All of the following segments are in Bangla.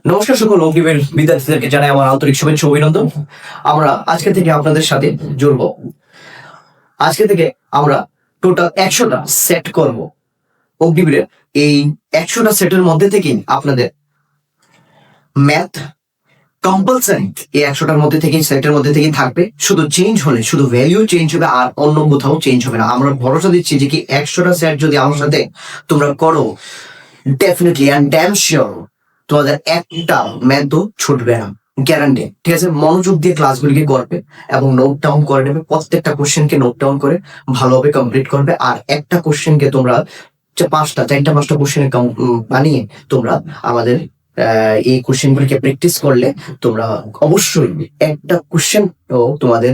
নমস্কার সকল অগ্রিমের বিদ্যার্থীদেরকে জানাই আমার আন্তরিক শুভেচ্ছা অভিনন্দন। আমরা আজকে থেকে আপনাদের সাথে জুড়ব। আজকে থেকে আমরা টোটাল 100টা সেট করব অগ্নিবীরের। এই 100টা সেটের মধ্যে থেকেই আপনাদের ম্যাথ কম্পালসারি এই 100টার মধ্যে থেকে সেটের মধ্যে থেকেই থাকবে। শুধু চেঞ্জ হলে শুধু ভ্যালু চেঞ্জ হবে, আর অন্য কোথাও চেঞ্জ হবে না। আমরা ভরসা দিচ্ছি যে কি 100টা সেট যদি আমার সাথে তোমরা করো, ডেফিনেটলি অ্যান্ড ড্যাম শিওর তোমাদের একটা ম্যাথও ছুটবে না, গ্যারান্টি। ঠিক আছে, মনোযোগ দিয়ে ক্লাসগুলিকে করবে এবং নোট ডাউন করে নেবে। প্রত্যেকটা কোশ্চেনকে নোট ডাউন করে ভালোভাবে কমপ্লিট করবে। আর একটা কোশ্চেনকে তোমরা চারটা-পাঁচটা কোশ্চেন বানিয়ে তোমরা আমাদের এই কোশ্চেনগুলিকে প্র্যাকটিস করলে তোমরা অবশ্যই একটা কোশ্চেন ও তোমাদের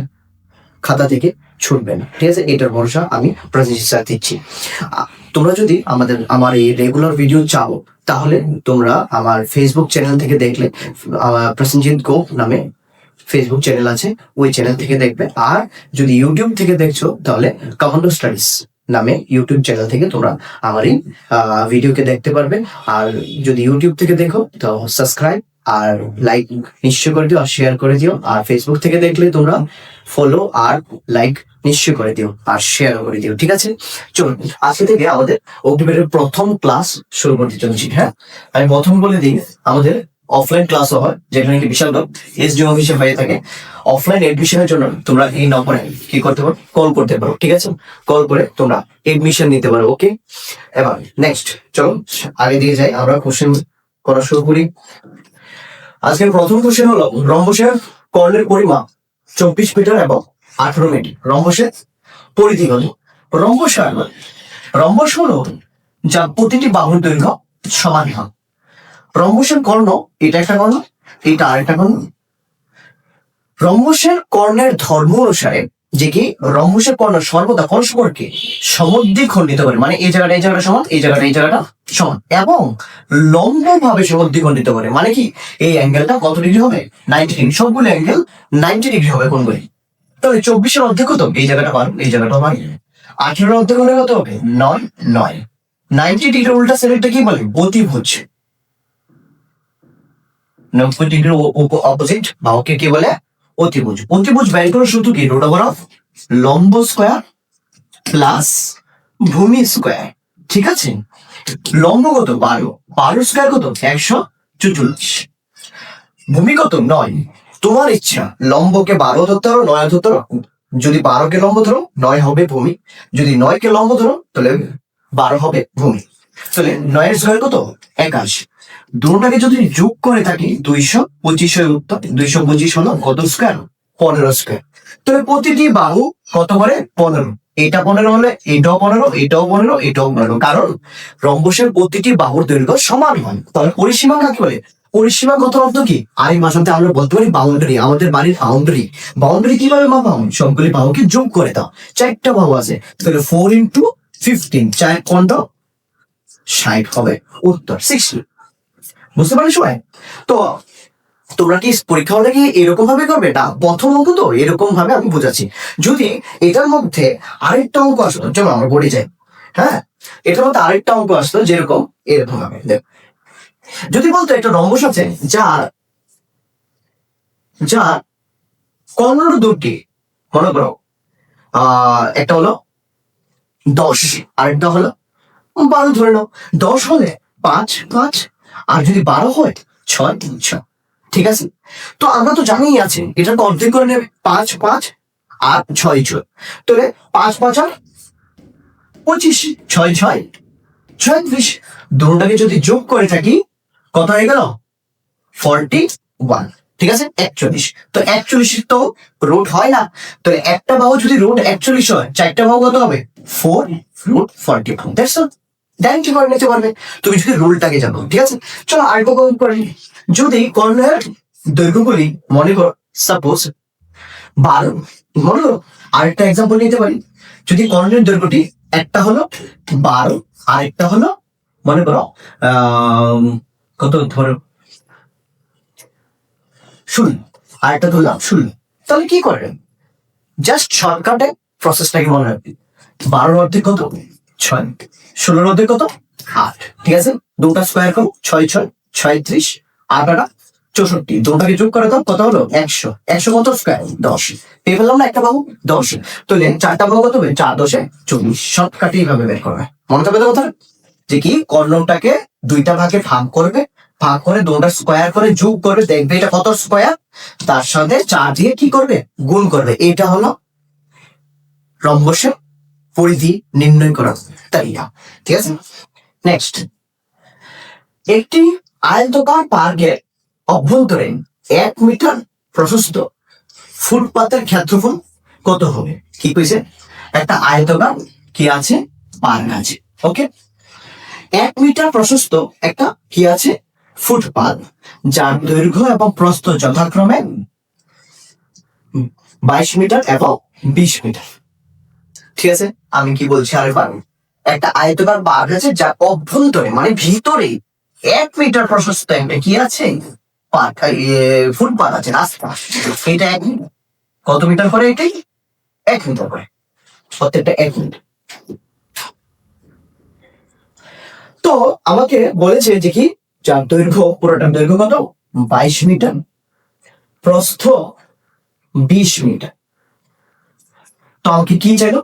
খাতা থেকে ছুটবে না। ঠিক আছে, এটার ভরসা আমি প্রসেসর দিচ্ছি। তোমরা যদি আমার এই রেগুলার ভিডিও চাও, তাহলে তোমরা আমার ফেসবুক চ্যানেল থেকে দেখলে, প্রসেনজিৎ গো নামে ফেসবুক চ্যানেল আছে, ওই চ্যানেল থেকে দেখবে। আর যদি ইউটিউব থেকে দেখছো, তাহলে কমান্ডো স্টাডিজ নামে ইউটিউব চ্যানেল থেকে তোমরা আমার এই ভিডিওকে দেখতে পারবে। আর যদি ইউটিউব থেকে দেখো, তো সাবস্ক্রাইব আর লাইক নিশ্চয় করে দিও, আর শেয়ার করে দিও। আর ফেসবুক থেকে দেখলে তোমরা ফলো আর লাইক নিশ্চয় করে দিও, আর শেয়ার করে দিও। ঠিক আছে, চলুন আজকে থেকে আমাদের অগ্নিবীরের প্রথম ক্লাস শুরু করতে চলছি। হ্যাঁ, আমি প্রথম বলে দিই, আমাদের অফলাইন ক্লাসও হয়, যেখানে কি বিশাল এসডি অফিসে হয়ে থাকে। অফলাইন এডমিশনের জন্য তোমরা এই নম্বরে কি করতে পারো, কল করতে পারো। ঠিক আছে, কল করে তোমরা এডমিশন নিতে পারো। ওকে, এবার নেক্সট চলো আগে দিয়ে যাই, আমরা কোশ্চেন করা শুরু করি। আজকের প্রথম কোশ্চেন হলো, রম্বসের কর্ণের পরিমাপ 24 মিটার এবং 18 মিটার। রম্বসের পরিধি কত? রম্বস হলো যা প্রতিটি বাহুর দৈর্ঘ্য সমান হয়। রম্বসের কর্ণ, এটা একটা কর্ণ, এটা আরেকটা কর্ণ। রম্বসের কর্ণের ধর্ম অনুসারে যে কি রম্বসের কর্ণ সর্বদা পরস্পরকে সমদ্বিখণ্ডিত করে, মানে এই জায়গাটা সমান, এই জায়গাটা সমান, এবং লম্ব ভাবে সমদ্বিখণ্ডিত করে। মানে কি এই অ্যাঙ্গেলটা কত ডিগ্রি হবে? 90 ডিগ্রি। সবগুলো অ্যাঙ্গেল 90 ডিগ্রি হবে কোনগুলি। তাহলে 24-এর অর্ধেক কত? এই জায়গাটা 12, এই জায়গাটা 12। 18-এর অর্ধেক হলে কত হবে? 9। 90 ডিগ্রি উল্টা সাইডটা কি বলে? অতিভুজ। 90 ডিগ্রির অপোজিট বাহুকে কি বলে? অতিভুজ। অতিভুজ বের করার সূত্র কি? রুট ওভার অফ লম্ব স্কয়ার প্লাস ভূমি স্কয়ার। ঠিক আছে, লম্ব কত? 12, 12 স্কয়ার কত? 144। ভূমি কত? 9। তোমার ইচ্ছা, লম্বকে 12 ধরতে পারো, 9 ধরতে পারো। যদি 12কে লম্ব ধরো, 9 হবে ভূমি। যদি 9কে লম্ব ধরো, তাহলে 12 হবে ভূমি। তাহলে 9 স্কয়ার কত? 81। দুটোটাকে যদি যোগ করে থাকি 225 এর উত্তর। 225 হলো কত স্কয়ার? 15 স্কয়ার। তাহলে প্রতিটি বাহু কত করে? 15। এটা 15 হলে এটাও 15, এটাও 15, এটাও 15। কারণ রম্বসের প্রতিটি বাহুর দৈর্ঘ্য সমান হয়। তাহলে পরিসীমা কাকে বলে? পরিসীমা কত অর্থ কি? আর এই মাসাতে আমরা বলতে পারি বাউন্ডারি। আমাদের বাড়ির বাউন্ডারি। বাউন্ডারি কিভাবে মাপা হয়? সবগুলি বাহুকে যোগ করে দাও। 4টা বাহু আছে, তাহলে 4 × 15, 4 15, 60 হবে উত্তর 60। বুঝতে পারলি সবাই? তো তোমরা কি পরীক্ষা হলে কি এরকম ভাবে করবে না? প্রথম অঙ্ক তো এরকম ভাবে আমি বোঝাচ্ছি। যদি এটার মধ্যে আরেকটা অঙ্ক আসতো, চলো আমরা পড়ে যাই। হ্যাঁ, এটার মধ্যে আরেকটা অঙ্ক আসতো, যেরকম এরকম ভাবে দেখ, যদি বলতো একটা রম্বস আছে যার কর্ণ দুটি, মনে করো একটা হলো 10, আরেকটা হলো 12 ধরে নাও। 10 হলে 5 5, আর যদি 12 হয় 6 3 6। ঠিক আছে, তো আমরা তো জানিই আছে, এটাকে অর্ধেক করে নেবে। 5 5 আর 6 6, তাহলে 5 5 আর 25, 6 6 36। দুটোটাকে যদি যোগ করে থাকি কত হয়ে গেল? 41। ঠিক আছে, 41। তো 41 তো রুট হয় না, তাহলে একটা বাহু যদি রুট 41 হয়, 4টা বাহু কত হবে? 4 √ 41। That's all. ডাইরেক্ট করে নিতে পারবে তুমি যদি রুলটাকে জানো। ঠিক আছে, চলো আরেকটা কম করে নিই। যদি কর্ণের দৈর্ঘ্যগুলি মনে করো সাপোজ 12, মনে করো আরেকটা এক্সাম্পল নিতে পারি। যদি কর্ণের দৈর্ঘ্যটি একটা হলো 12, আরেকটা হলো মনে করো কত ধরো 0, আরেকটা ধরলাম 0, তাহলে কি করবেন? জাস্ট শর্টকাটে প্রসেসটাকে মনে রাখবেন। 12 অর্ধেক কত? 6, 16 অর্ধেক কত? 8। ঠিক আছে, দুটা স্কয়ার করো, 6 6 36, 8 64, দুটাকে যোগ করে দাও, কত হলো 100। 100 কত স্কোয়ার 10, পেয়ে ফেললাম না একটা বাহু 10। তাহলে 4টা বাহু কত হবে, 4 10 24। শর্টকাটে এইভাবে বের করবে। মনে থাকবে তো কথা, যে কি কর্ণটাকে 2টা ভাগে ভাগ করবে, ভাগ করে 2টা স্কোয়ার করে যোগ করবে, দেখবে এটা কত স্কোয়ার, তার সাথে 4 দিয়ে কি করবে, গুণ করবে। এটা হলো রম্বসের পরিধি নির্ণয় করার তালিকা। ঠিক আছে, নেক্সট, একটি আয়তকার পার্কের অভ্যন্তরে 1 মিটার প্রশস্ত ফুটপাতের ক্ষেত্রফল কত হবে? কি কইছে, একটা আয়তকার কি আছে, পার্ক আছে। ওকে, 1 মিটার প্রশস্ত একটা কি আছে, ফুটপাত, যার দৈর্ঘ্য এবং প্রস্থ যথাক্রমে 22 মিটার এবং 20 মিটার। ঠিক আছে, আমি কি বলছি আরেকবার, একটা আয়তকার পার্ক আছে যার অভ্যন্তরে মানে ভিতরে 1 মিটার প্রশস্ত একটা কি আছে, পার্ক, ফুটপাত আছে, রাস্তা। এটা 1 মিটার, কত মিটার করে এটাই, 1 মিটার করে, প্রত্যেকটা 1 মিটার। তো আমাকে বলেছে যে কি, যার দৈর্ঘ্য, পুরোটার দৈর্ঘ্য কত, 22 মিটার, প্রস্থ 20 মিটার। তো আমাকে কি চাইলো,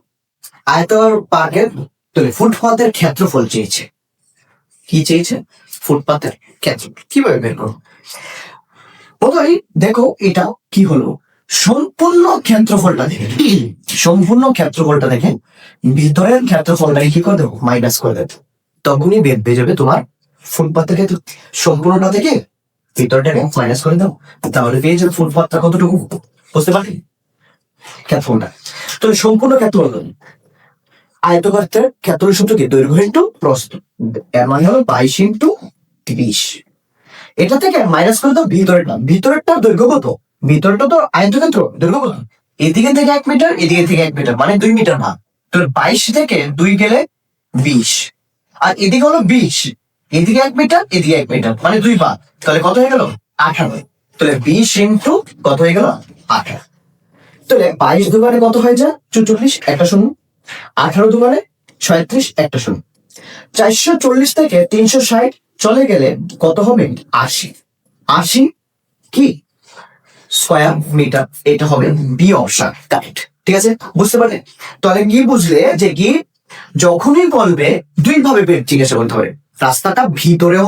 আয়তকার পার্কের ফুটপাতের ক্ষেত্রফল চেয়েছে। কি চেয়েছে, ফুটপাতের ক্ষেত্রফল। কিভাবে বের করবো, বোধহয় দেখো এটা কি হলো, সম্পূর্ণ ক্ষেত্রফলটা দেখে, সম্পূর্ণ ক্ষেত্রফলটা দেখে ভিতরের ক্ষেত্রফলটাকে কি করে দেবো, মাইনাস করে দেবো, তখনই বের পেয়ে যাবে তোমার ফুটপাতের ক্ষেত্র। সম্পূর্ণটা থেকে ভিতরটাকে মাইনাস করে দাও, তাহলে পেয়ে যাবে ফুটপাতটা কতটুকু, বুঝতে পারলি ক্ষেত্রফলটা। তো সম্পূর্ণ ক্ষেত্রফল আয়তকারের ক্ষেত্রের সূত্র কি, দৈর্ঘ্য ইন্টু প্রস্থ, এর মানে হলো 22 ইন্টু 20। এটা থেকে মাইনাস করে দাও ভিতরেরটা, ভিতরেরটার দৈর্ঘ্য কত, ভিতরটা তো আয়তক্ষেত্র, দৈর্ঘ্য কত, এদিকে থেকে 1 মিটার, এদিকে থেকে 1 মিটার, মানে 2 মিটার ভাগ। তাহলে 22 থেকে 2 গেলে 20, আর এদিকে হলো 20, এদিকে 1 মিটার, এদিকে 1 মিটার, মানে 2 ভাগ, তাহলে কত হয়ে গেল 18। তাহলে 20 ইন্টু কত হয়ে গেল 18। তাহলে 22 দুবারে কত হয়ে যায় 44, একটা শূন্য, 18 দুবারে 36, একটা শূন্য। 440 থেকে 360 চলে গেলে কত হবে 80। 80 কি স্কয়ার মিটার, এটা হবে বি অপশন কারেক্ট। ঠিক আছে, বুঝতে পারলে? তাহলে কি বুঝলে যে কি, যখনই বলবে দুই ভাবে জিজ্ঞাসা করতে হবে, রাস্তাটা ভিতরে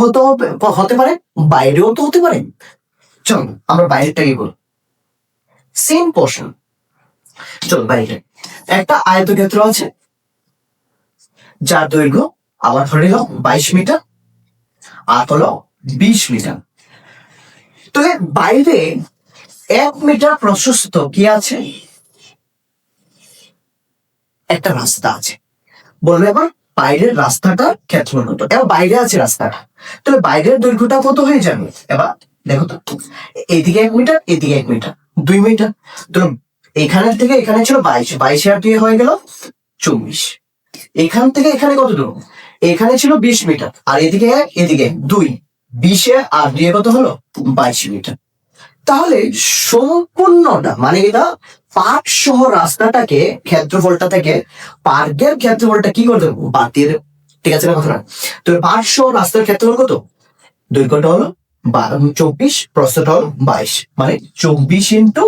হতে পারে, বাইরেও তো হতে পারে। চল আমরা বাইরেটাই বল, সেম পোর্শন। চল বাইরে একটা আয়তক্ষেত্র আছে যার দৈর্ঘ্য আবার ধরে নিলাম 22 মিটার আর হলো 20 মিটার। তাহলে বাইরে 1 মিটার প্রশস্ত কি আছে, একটা রাস্তা আছে। বলবে এবার বাইরের রাস্তাটার ক্ষেত্রফল কত, এবার বাইরে আছে রাস্তাটা, তাহলে বাইরের দৈর্ঘ্যটা কত হয়ে যাবে, এবার দেখো তো, এদিকে 1 মিটার, এদিকে 1 মিটার, 2 মিটার। তো এখানের থেকে এখানে ছিল 22, 22 আর 2 হয়ে গেল 24। এখান থেকে এখানে কত দূর, এখানে ছিল 20 মিটার, আর এদিকে 1, এদিকে 2, 20 আর 2 কত হলো 22 মিটার। তাহলে সম্পূর্ণটা মানে এটা পার্ক সহ রাস্তাটাকে ক্ষেত্রফলটা থেকে পার্কের ক্ষেত্রফলটা কি করে দেবো, বাদ দিয়ে দেবো। ঠিক আছে না কথাটা? তো পার্ক সহ রাস্তার ক্ষেত্রফল কত, দৈর্ঘ্যটা হলো 24, প্রস্থটা হলো 22, মানে 24 ইন্টু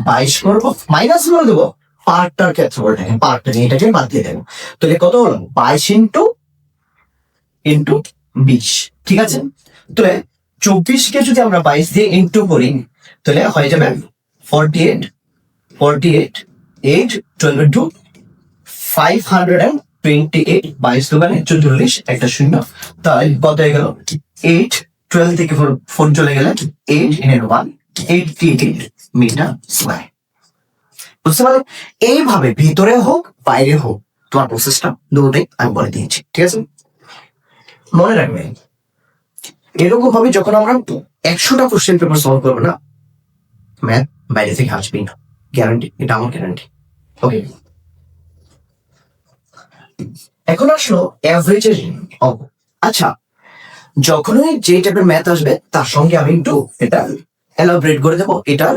22 করবো, মাইনাস করে দেবো পার্কটার ক্ষেত্রফলটাকে, পার্কটাকে এটাকে বাদ দিয়ে দেবো। তাহলে কত হলো 22 ইন্টু 20। ঠিক আছে, তাহলে 24 কে যদি আমরা 22 দিয়ে ইন্টু করি তাহলে হয়ে যাবে 48, 8 12 টু 528, 22 দোকানে 44, একটা শূন্য, তাই কত হয়ে গেল 8, 12 থেকে 4 চলে গেলে 8 এর 1, 88 মিটার স্কয়ার। বুঝতে পারলে? এইভাবে ভিতরে হোক বাইরে হোক তোমার প্রসেসটা দুটোই আমি বলে দিয়েছি। ঠিক আছে, মনে রাখবে এরকম ভাবে যখন আমরা 100টা কোশ্চেন পেপার সলভ করবো না, ম্যাথ বাইরে থেকে আসবেই না, গ্যারান্টি, এটা আমার গ্যারান্টি। ওকে, এখন আসলো অ্যাভারেজের অঙ্ক। আচ্ছা, যখনই যে টাইপের ম্যাথ আসবে তার সঙ্গে আমি একটু এটা এলাবোরেট করে দেবো, এটার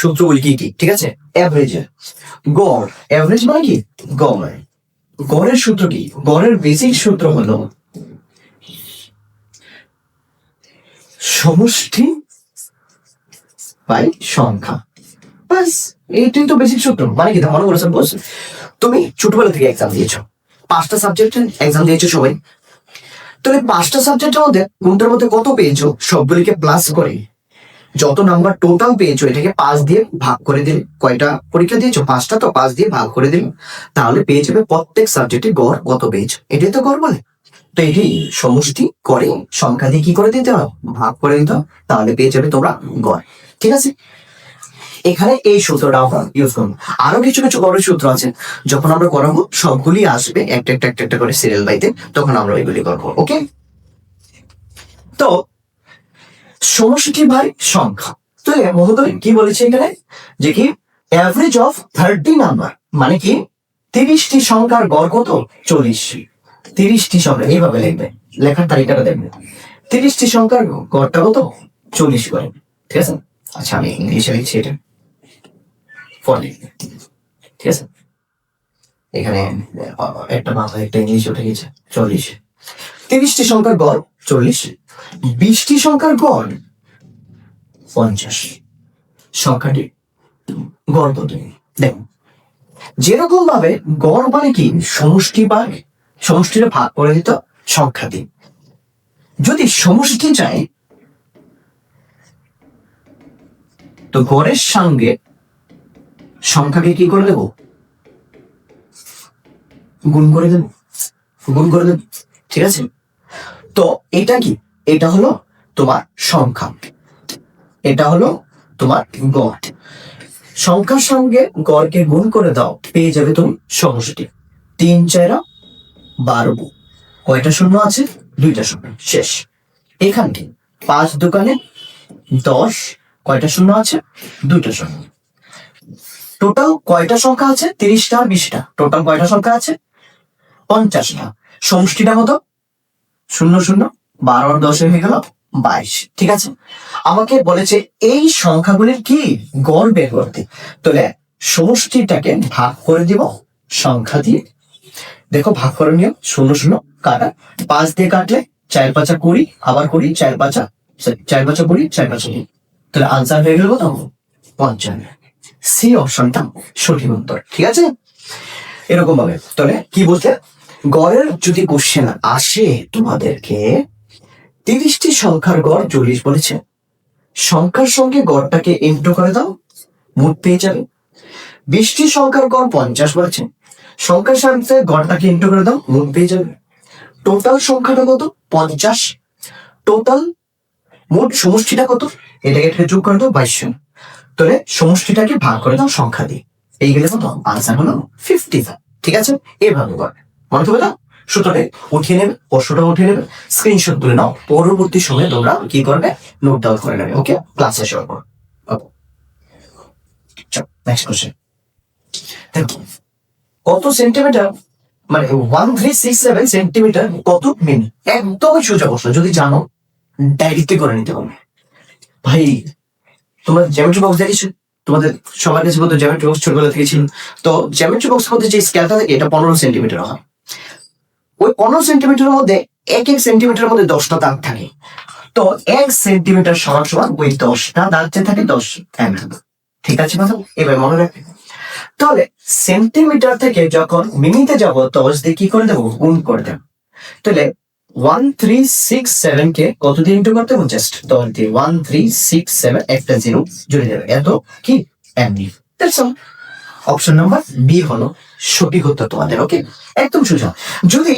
সূত্রগুলি কি কি। ঠিক আছে, অ্যাভারেজের গড়, অ্যাভারেজ মানে কি গড়, গড়ের সূত্র কি, গড়ের বেসিক সূত্র হলো সমষ্টি বাই সংখ্যা, বাস এইটাই তো বেসিক সূত্র। মানে কি মনে করেছো বস, তুমি ছোটবেলা থেকে এক্সাম দিয়েছো, 5টা সাবজেক্টের এক্সাম দিয়েছো সবাই, তাহলে 5টা সাবজেক্টের মধ্যে কোনটার মধ্যে কত পেয়েছো সবগুলিকে প্লাস করে যত নাম্বার টোটাল পেয়েছো এটাকে 5 দিয়ে ভাগ করে দিলে, কয়টা পরীক্ষা দিয়েছো 5টা, তো 5 দিয়ে ভাগ করে দিলে তাহলে পেয়ে যাবে প্রত্যেক সাবজেক্টে গড় কত পেয়েছো। এটাই তো গড় বলে। তো এটি সমষ্টি করে সংখ্যা দিয়ে কি করে দিতে হবে, ভাগ করে দিতে হবে, তাহলে পেয়ে যাবে তোমরা গড়। ঠিক আছে, এখানে এই সূত্রটা আমরা ইউজ করবো। আরো কিছু কিছু গড়ের সূত্র আছে, যখন আমরা করাবো সবগুলি আসবে একটা একটা একটা একটা করে সিরিয়াল বাইতে, তখন আমরা ওইগুলি করবো। ওকে, তো সমষ্টি বাই সংখ্যা। তো মহোদয় কি বলেছে এখানে, যে কি অ্যাভারেজ অফ 30 নাম্বার, মানে কি 30টি সংখ্যার গড় কত 40। 30টি সংখ্যা এইভাবে লিখবে, লেখার তারিখটা দেখবে, 30টি সংখ্যার গড়টা কত 40 করে। ঠিক আছে, আচ্ছা আমি ইংলিশে লিখছি এটা 40। ঠিক আছে, এখানে একটা মাথায় একটা ইংলিশ উঠে গেছে 40। 30টি সংখ্যার গড় 40, 20টি সংখ্যার গড় 50। সংখ্যাটি গড় কত দেখো, যেরকম ভাবে গড় মানে কি সমষ্টি বা সমষ্টিরে ভাগ করে দিত সংখ্যা দিয়ে। যদি সমষ্টি চাই তো গড়ের সঙ্গে সংখ্যাকে কি করে দেব, গুণ করে দেব, গুণ করে দেব। ঠিক আছে, তো এটা কি, এটা হলো তোমার সংখ্যা, এটা হলো তোমার গড়। সংখ্যার সঙ্গে গড়কে গুণ করে দাও, পেয়ে যাবে তুমি সমষ্টি। 3 4 12, কয়টা শূন্য আছে 2টা শূন্য, শেষ। এখানে 5 দোকানে 10, কয়টা শূন্য আছে 2টা শূন্য। টোটাল কয়টা সংখ্যা আছে 30টা আর 20টা, টোটাল কয়টা সংখ্যা আছে 50টা। সমষ্টিটা কত 0 0, 12 আর 10 হয়ে গেল 22। ঠিক আছে, আমাকে বলেছে এই সংখ্যাগুলির কি গড় বের করতে, তাহলে সমষ্টিটাকে ভাগ করে দিব সংখ্যা দিয়ে। দেখো ভাগ করে নিও, 0 0 কাটা, 5 দিয়ে কাটলে 4 5 20, আবার 20, 4 5 4 5 20, 4 5 20, তাহলে আনসার হয়ে গেল কত 55। সি অপশনটা সঠিক উত্তর। ঠিক আছে, এরকম ভাবে তাহলে কি বলতে, গড়ের যদি কোশ্চেন আসে তোমাদেরকে 30টি সংখ্যার গড় 40 বলেছে, সংখ্যার সঙ্গে গড়টাকে ইন্টু করে দাও, মোট পেয়ে যাবে। 20টি সংখ্যার গড় 50 বলেছে, সংখ্যার সাথে গড়টাকে ইন্টু করে দাও, মোট পেয়ে যাবে। টোটাল সংখ্যাটা কত 50, টোটাল মোট সমষ্টিটা কত, এটাকে যোগ করে দাও 22। তাহলে সমষ্টিটাকে ভাগ করে দাও সংখ্যা দিয়ে, এই গেলে কত আনসার হলো 55। ঠিক আছে, এভাবে করে মনে থাকবে না, সূত্রটা উঠিয়ে নেবে, প্রশ্নটা উঠিয়ে নেবে, স্ক্রিনশট তুলে নাও, পরবর্তী সময়ে তোমরা কি করবে নোট ডাউন করে নেবে। ওকে, ক্লাসে শেয়ার করো। নেক্সট কোশ্চেন দেখো, কত সেন্টিমিটার মানে 1367 সেন্টিমিটার কত মিলি, একদমই সোজা প্রশ্ন, যদি জানো ডাইরেক্টলি করে নিতে পারবে। ভাই তোমরা জ্যামিট্রি বক্স দেখেছো, তোমাদের সবার কাছে বলতো জ্যামিট্রি বক্স ছোটবেলা থেকে ছিল, তো জ্যামিট্রি বক্সের মধ্যে যে স্কেলটা থাকে এটা 15 সেন্টিমিটার হয়। ওই 15 সেন্টিমিটারের মধ্যে এক সেন্টিমিটারের মধ্যে 10টা দাগ থাকে, তো 1 সেন্টিমিটার সমান সমান ওই 10টা দাগ যে থাকে 10 mm। ঠিক আছে কথা, এবার মনে রাখবে। তাহলে সেন্টিমিটার থেকে যখন মিনিটে যাব 10 দিয়ে কি করে দেবো, গুণ করে দেবো। তাহলে 1367 কে কত দিয়ে ইন্টু করতে হবে, জাস্ট 10 দিয়ে 1367 একটা 0 জুড়ে দেবে, এত কি এমনি। অপশন নাম্বার বি হলো সঠিক উত্তর তোমাদের। ওকে, একদম সোজা। যদি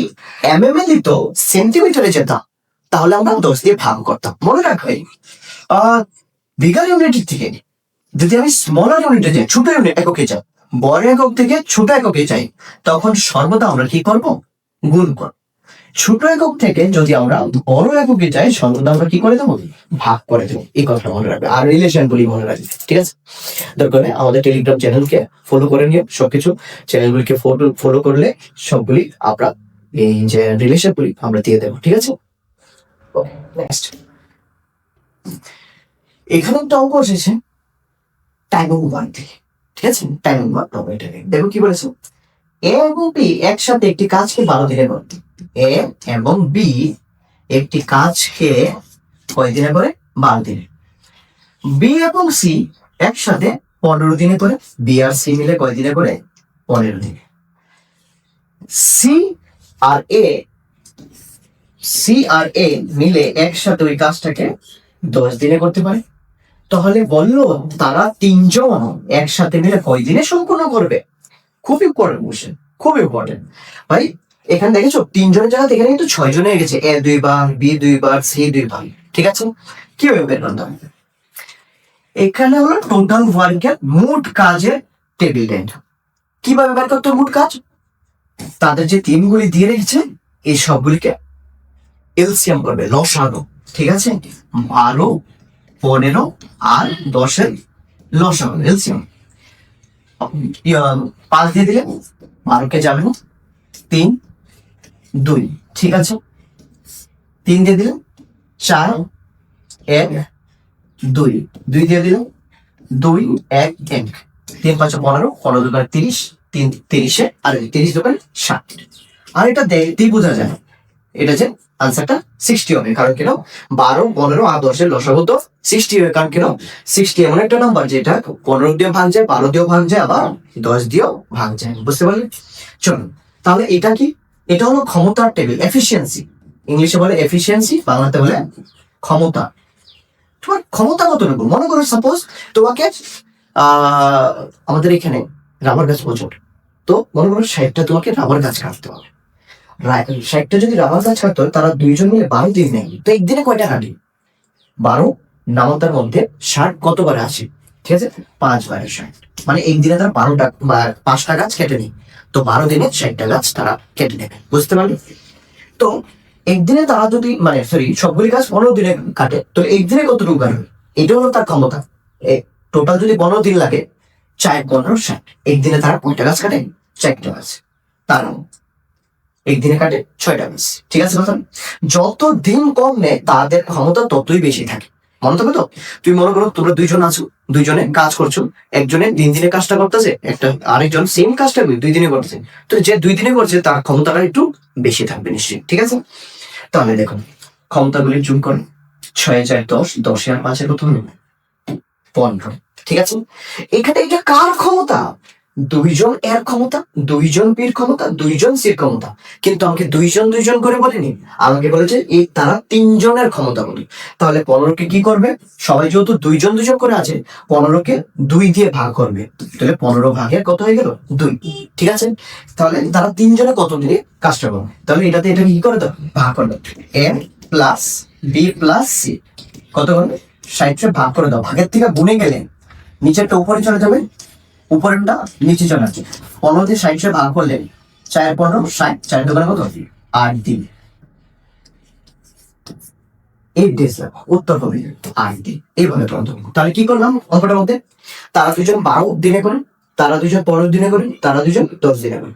mm এ দিত সেন্টিমিটারে যেতাম তাহলে আমরা 10 দিয়ে ভাগ করতাম। মনে রাখবে বিগার ইউনিটের থেকে যদি আমি স্মলার ইউনিটে যাই, ছোট ইউনিট এককে যাই, বড় একক থেকে ছোট এককে যাই, তখন সর্বদা আমরা কি করব, গুণ করব। ছোট একক থেকে যদি আমরা বড় এককে যাই, সর্বদা আমরা কি করে দেবো, ভাগ করে দেবো। এই কথা মনে রাখবে, আর রিলেশন গুলি মনে রাখবে। ঠিক আছে, দরকার আমাদের টেলিগ্রাম চ্যানেলকে ফলো করে নিয়ে সবকিছু চ্যানেলগুলিকে ফলো করলে সবগুলি আমরা এই যে রিলেশন গুলি আমরা দিয়ে দেবো। ঠিক আছে, ওকে নেক্সট। এখানে একটা অঙ্ক এসেছে টাইম 1 থেকে। ঠিক আছে, টাইম 1 এটাকে দেখো কি বলেছে, এ এবং বি একসাথে একটি কাজকে 12 দিনে করে, এ এবং বি একটি কাজকে কয় দিনে করে 12 দিনে। বি এবং সি একসাথে 15 দিনে করে, বি আর সি মিলে কয় দিনে করে? 15 দিনে। সি আর এ মিলে একসাথে ওই কাজটাকে 10 দিনে করতে পারে। তাহলে বললো তারা তিনজন একসাথে মিলে কয় দিনে সম্পূর্ণ করবে? খুব ইম্পর্টেন্ট কোশ্চেন, খুব ইম্পর্টেন্ট ভাই। এখানে দেখেছো তিনজনের জায়গাতে এখানে কিন্তু 6 জন হয়ে গেছে, এ 2 বার, বি 2 বার, সি 2 বার। ঠিক আছে, কিভাবে বের করতে হবে? এখানে হলো টোটাল ওয়ার্কের মোট কাজের টেবিল টেন্ট। কিভাবে বের করতে হবে মোট কাজ? তাদের যে দিনগুলি দিয়ে রেখেছে এই সবগুলিকে এলসিএম করবে, লসাগু। ঠিক আছে, 12, 15 আর 10-এর লসাগু এলসিএম। 5 দিয়ে দিলে 12কে যাবে না, 3, 2। ঠিক আছে, 3 দিয়ে দিলে 4, 1, 2, 2 দিয়ে দিলে 2, 1, 1, 3, 5, 15, 15 দোকানে 30, 3, 30-এ আর 30 দোকানে 60। আর এটা দেখতেই বোঝা যায় এটা যে আনসারটা 60 হবে। কারণ কেন? 12, 15 আর 10-এর লসাগু তো 60 হবে। কারণ কেন? 60 এমন একটা নাম্বার যেটা 15 দিয়েও ভাগ যায়, 12 দিয়েও ভাগ যায়, আবার 10 দিয়েও ভাগ যায়। বুঝতে পারলে? চলুন তাহলে এটা কি? এটা হলো ক্ষমতার টেবিল, এফিসিয়েন্সি। ইংলিশে বলে এফিসিয়েন্সি, বাংলাতে বলে ক্ষমতা। তোমার ক্ষমতা কতটুকু? মনে করো সাপোজ তোমাকে আমাদের এখানে রাবার গাছ প্রচুর, তো মনে করো 60টা তোমাকে রাবার গাছ কাটতে হবে। 60টা যদি রাবার গাছ কাটতে হয়, তারা 2 জন মিলে 12 দিন নেয়, তো একদিনে কয়টা কাটি? 12 নামতার মধ্যে 60 কতবার আসে? ঠিক আছে, 5 বারে 60, মানে একদিনে তারা 12টা 5টা গাছ কেটে নেয়। তো 12 দিনে 60টা গাছ তারা কেটে নেবে। বুঝতে পারলি? তো একদিনে তারা যদি সবগুলি গাছ 15 দিনে কাটে, তো একদিনে কতটুকু কাটবে? এটা হলো তার ক্ষমতা। টোটাল যদি 15 দিন লাগে, 4, 15, 60, একদিনে তারা কয়টা গাছ কাটে? 4টা গাছ। তারা একদিনে কাটে 6টা গাছ। ঠিক আছে কথা? যত দিন কম নেয় তাদের ক্ষমতা ততই বেশি থাকে। মনে থাকবে তো? তুমি মনে করো তোমরা 2 জন আছো, 2 জনে কাজ করছো, একজনে 3 দিনে কাজটা করতেছে, আরেকজন সেম কাজটা 2 দিনে করতেছে। তো যে 2 দিনে করছে তার ক্ষমতাটা একটু বেশি থাকবে নিশ্চয়ই। ঠিক আছে, তাহলে দেখুন ক্ষমতাগুলি যোগ করো। 6 4 10, 10 আর 5 কত হলো? 15। ঠিক আছে, এখানে এটা কার ক্ষমতা? 2 জন এর ক্ষমতা, 2 জন বির ক্ষমতা, 2 জন সির ক্ষমতা। কিন্তু আমাকে 2 জন করে বলেনি, আমাকে বলেছে এই তারা 3 জনের ক্ষমতা বলি। তাহলে 15কে কি করবে? সবাই যেহেতু 2 জন করে আছে, 15কে 2 দিয়ে ভাগ করবে। তাহলে 15 ভাগে কত হয়ে গেল? 2। ঠিক আছে, তাহলে তারা 3 জনে কত দিনে কাজটা করবে? তাহলে এটা কি করে দাও? ভাগ করে দাও। এ প্লাস বি প্লাস সি কত করবে? 60 ভাগ করে দাও। ভাগের থেকে গুণে গেলে নিচেরটা উপরে চলে যাবে, উপরেরটা নিচে চলে আসছে। 15 দিয়ে 60 ভাগ করলে 4 15 60, 4 দোকানে কত? 8 দিন। 8 days উত্তর হবে 8 দিন। এইভাবে করতে। তাহলে কি করলাম অঙ্কটার মধ্যে? তারা 2 জন 12 দিনে করে, তারা 2 জন 15 দিনে করে, তারা 2 জন 10 দিনে করে।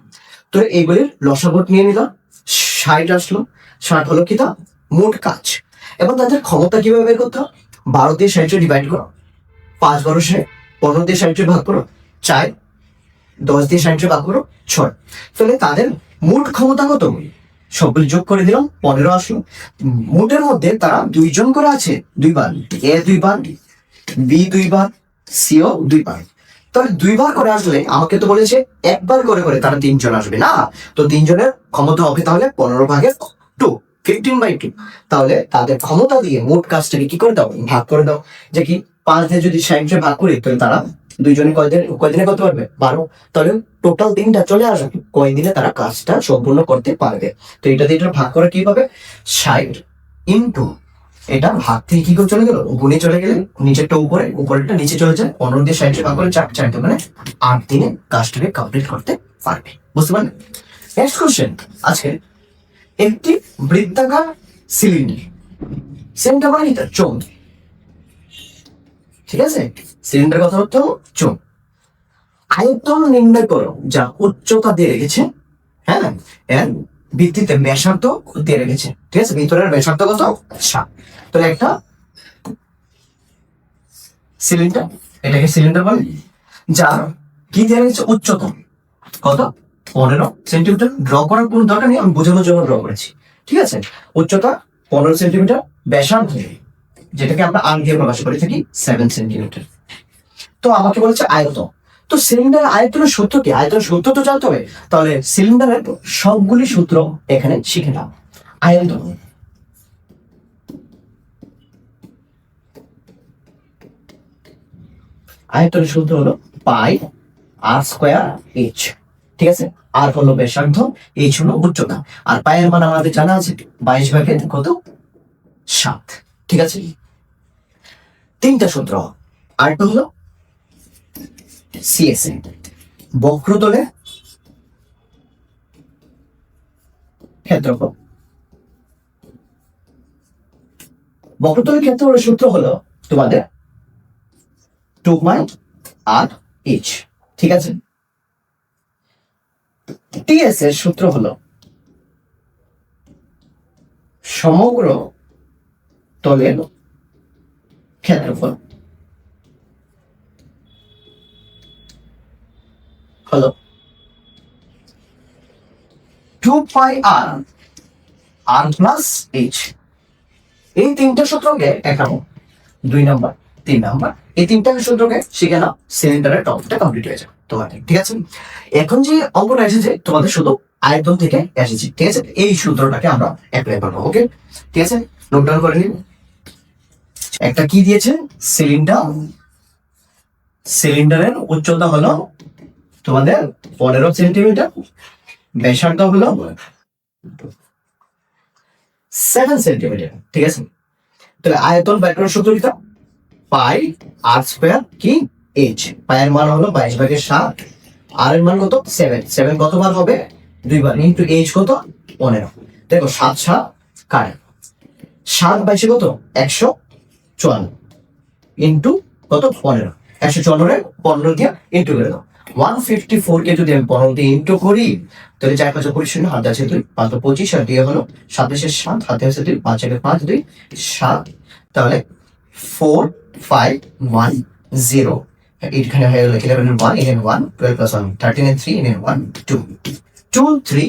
তো এইগুলির লসাগু নিয়ে নিলাম, 60 আসলো। 60 হলো কি তা মোট কাজ। এবং তাদের ক্ষমতা কিভাবে বের করতে হবে? 12 দিয়ে 60 ডিভাইড করো, 5 12 60, 15 দিয়ে 60 ভাগ করো 4, 10 দিয়ে 60 ভাগ করো 6। তাহলে তাদের মোট ক্ষমতা কত? সবগুলি যোগ করে দিলাম, 15 আসলো। মোটের মধ্যে তারা 2 জন করে আছে 2 বার, এ 2 বার, বি 2 বার, সিও 2 বার। তাহলে 2 বার করে আসলে আমাকে তো বলেছে 1 বার করে করে তারা 3 জন আসবে না। তো 3 জনের ক্ষমতা হবে তাহলে 15 ভাগের 2, 15/2। তাহলে তাদের ক্ষমতা দিয়ে মোট কাজটাকে কি করে দাও? ভাগ করে দাও। যে কি 5 দিয়ে যদি 60 ভাগ করি, তাহলে তারা 2 জনে কয়দিনে করতে পারবে? 12। তাহলে টোটাল দিনটা চলে আসবে কয়দিনে তারা কাজটা সম্পূর্ণ করতে পারবে। তো এটা দিয়ে এটা ভাগ করে কি পাবে? 60 ইন্টু এটা ভাগ থেকে কি করে চলে গেল? গুণে চলে গেলে নিচেরটা উপরে, উপরেরটা নিচে চলে যায়। 15 দিয়ে 60 ভাগ করে 4 দোকানে 8 দিনে কাজটাকে কমপ্লিট করতে পারবে। বুঝতে পারলেন? নেক্সট কোশ্চেন আজকে, একটি বৃত্তাকার সিলিন্ডার, সিলিন্ডার মানে এটা চোঙ। ঠিক আছে, সিলিন্ডার কথা হচ্ছে চোঙ। আয়তন নির্ণয় করো যা উচ্চতা দিয়ে রেখেছে, হ্যাঁ, এর ভিত্তিতে ব্যাসার্ধ দিয়ে রেখেছে। ঠিক আছে, ভিতরের ব্যাসার্ধ কত? 7। তাহলে একটা সিলিন্ডার, এটাকে সিলিন্ডার বলে, যার কি দিয়ে রেখেছে? উচ্চতা কত? 15 সেন্টিমিটার। ড্র করার কোনো দরকার নেই, আমি বোঝানোর জন্য ড্র করেছি। ঠিক আছে, উচ্চতা 15 সেন্টিমিটার, ব্যাসার্ধ যেটাকে আমরা আর দিয়ে প্রকাশ করে থাকি 7 সেন্টিমিটার। তো আমাকে বলেছে আয়তন। তো সিলিন্ডারের আয়তনের সূত্র কি? আয়তনের সূত্র তো জানতে হবে। তাহলে সিলিন্ডারের সবগুলি সূত্র এখানে শিখে নাও। আয়তন, আয়তনের সূত্র হলো পাই আর স্কোয়ার এইচ। ঠিক আছে, আর হলো ব্যাসার্ধ, এইচ হলো উচ্চতা, আর পায়ের মান আমাদের জানা আছে 22 কত 7। ঠিক আছে, তিনটা সূত্র। আরেকটা হলো সিএসএ, বক্রতলে ক্ষেত্রফল। বক্রতলের ক্ষেত্রফলের সূত্র হলো তোমাদের 2 পাই আর এইচ। ঠিক আছে, টিএস এর সূত্র হলো সমগ্র তলের ক্ষেত্রফল হলো 2 পাই আর প্লাস এইচ। এই তিনটা সূত্রকে একানো 2 নাম্বার 3 নাম্বার, এই তিনটা সূত্রকে শিখে নাও, সিলিন্ডারের টপিকটা কমপ্লিট হয়ে যাবে তোমাদের। ঠিক আছে, এখন যে অঙ্কটা এসেছে তোমাদের শুধু আয়তন থেকে এসেছে। ঠিক আছে, এই সূত্রটাকে আমরা অ্যাপ্লাই করবো। ওকে, ঠিক আছে, নোট ডাউন করে নিন। একটা কি দিয়েছে, সিলিন্ডারের উচ্চতা হলো তোমাদের 15 সেন্টিমিটার, ব্যাসার্ধ হলো 7 সেন্টিমিটার। ঠিক আছে, তাহলে আয়তন বের করার সূত্র লিখো, পাই আর স্কয়ার কি এইচ। পায়ের মান হলো 22/7, আর এর মান কত 7 কতবার হবে 2 বার, ইনটু এইচ কত 15। দেখো 7 7 কাটে, 7 22 কত 154, ইনটু কত 15, 154 এর 15 দিয়ে ইনটু করে দাও। 154 কে যদি আমি 15 দিয়ে ইনটু করি, তাহলে 4 5 25, হাতে আছে 2, 5 25, আর 2 হলো 27 7, হাতে আছে 2, 5 1 5 2 7, তাহলে 4 5 1 0। এখানে হয়ে গেল 11 1 11 1 12 plus 1 13 and 3 and 1 2 2 3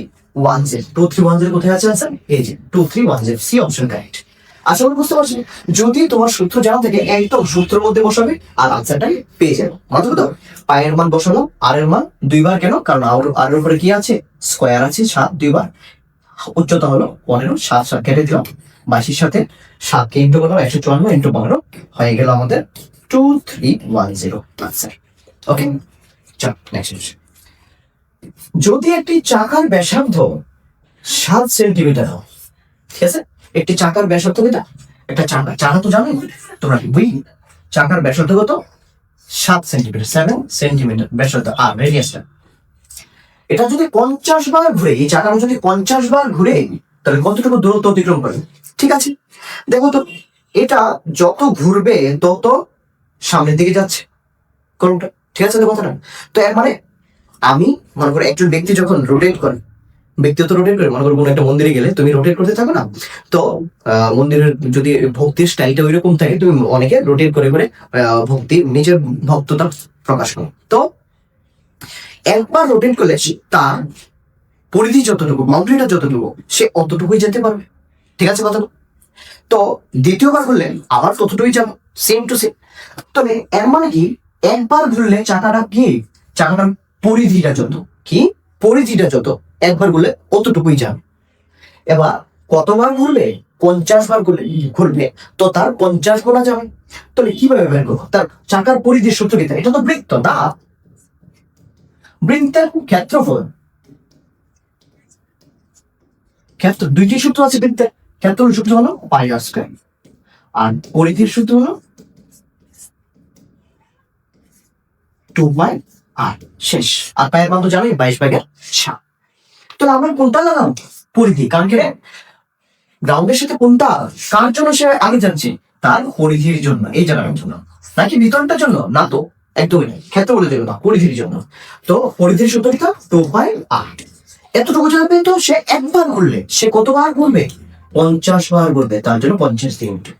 1 0 2 3 1 0 কোথায় আছে आंसर এই যে 2 3 1 0 সি অপশন কারেক্ট। আশা করি বুঝতে পারছি। যদি তোমার সূত্র জানা থাকে একদম সূত্রের মধ্যে বসাবে আর আনসারটাই পেয়ে যাবে। মাত্র তো পায়ের মান বসানো, আর এর মান 2 বার, কেন? কারণ আর এর উপরে কি আছে স্কয়ার আছে 7 2 বার, উচ্চতা হলো 15, 7 7 কেটে দিলাম, 22 এর সাথে 7 কে ইনটু করলাম, 154 ইনটু 15 হয়ে গেল আমাদের 2310 আনসার। ওকে, চল নেক্সট। যদি একটি চাকার ব্যাসার্ধ 7 সেন্টিমিটার হয়, ঠিক আছে, একটি চাকার ব্যাসার্ধ কত? একটা চাকা তো জানো তোমরা, বুঝি চাকার ব্যাসার্ধ কত 7 সেন্টিমিটার, 7 সেন্টিমিটার ব্যাসার্ধ, আর রেডিয়াসটা এটা যদি 50 বার ঘুরে, এই চাকাটা যদি 50 বার ঘুরে, তাহলে কতটুকু দূরত্ব অতিক্রম করে? ঠিক আছে, দেখো তো এটা যত ঘুরবে তত সামনের দিকে যাচ্ছে কোনটা, ঠিক আছে কথাটা। তো এর মানে আমি মনে করি একজন ব্যক্তি যখন রোটেট করে, ব্যক্তি তো রোটেট করে, মনে করো কোনো একটা মন্দিরে গেলে তুমি রোটেট করতে থাকো না, তো মন্দিরের যদি ভক্তির স্টাইলটা ওই রকম থাকে, তুমি অনেকে রোটেট করে করে ভক্তি নিজের ভক্ততা প্রকাশ করো। তো একবার রোটেট করলে তার পরিধি যতটুকু, বাউন্ডারিটা যতটুকু, সে অতটুকুই যেতে পারবে। ঠিক আছে কথা। তো দ্বিতীয়বার ঘুরলে আবার ততটুকুই যাবো, সেম টু সেম। তবে এর মানে কি, একবার ঘুরলে চাকাটা কি, চাকাটার পরিধিটা যত, কি পরিধিটা যত, একবার ঘুরলে অতটুকুই যাবে। এবার কতবার ঘুরবে, 50 বার ঘুরবে, তো তার 50 গুণা যাবে। তাহলে কিভাবে বের করবো তার চাকার পরিধির সূত্র কি? এটা তো বৃত্ত না, বৃত্তের ক্ষেত্রফল, ক্ষেত্র দুইটি সূত্র আছে বৃত্তের। ক্ষেত্রফল সূত্র হলো পাই আর স্কয়ার, আর পরিধির সূত্র হলো 2 পাই আর, শেষ। আর পায়ের মান তো জানোই 22/7। তাহলে আমরা কোনটা লাগাম? পরিধি। কারণ কি গ্রাউন্ডের সাথে কোনটা কার জন্য সে আগে যাচ্ছে, তার পরিধির জন্য, এই জায়গার জন্য, নাকি বিতরণটার জন্য? না তো, একদমই নয়, ক্ষেত্র বলে দেবে না, পরিধির জন্য। তো পরিধির সূত্রটা 2 পাই আর, এতটুকু যাবে। তো সে একবার ঘুরলে সে কতবার ঘুরবে? 50 বার ঘুরবে, তার জন্য 50 দিয়ে উঠবে।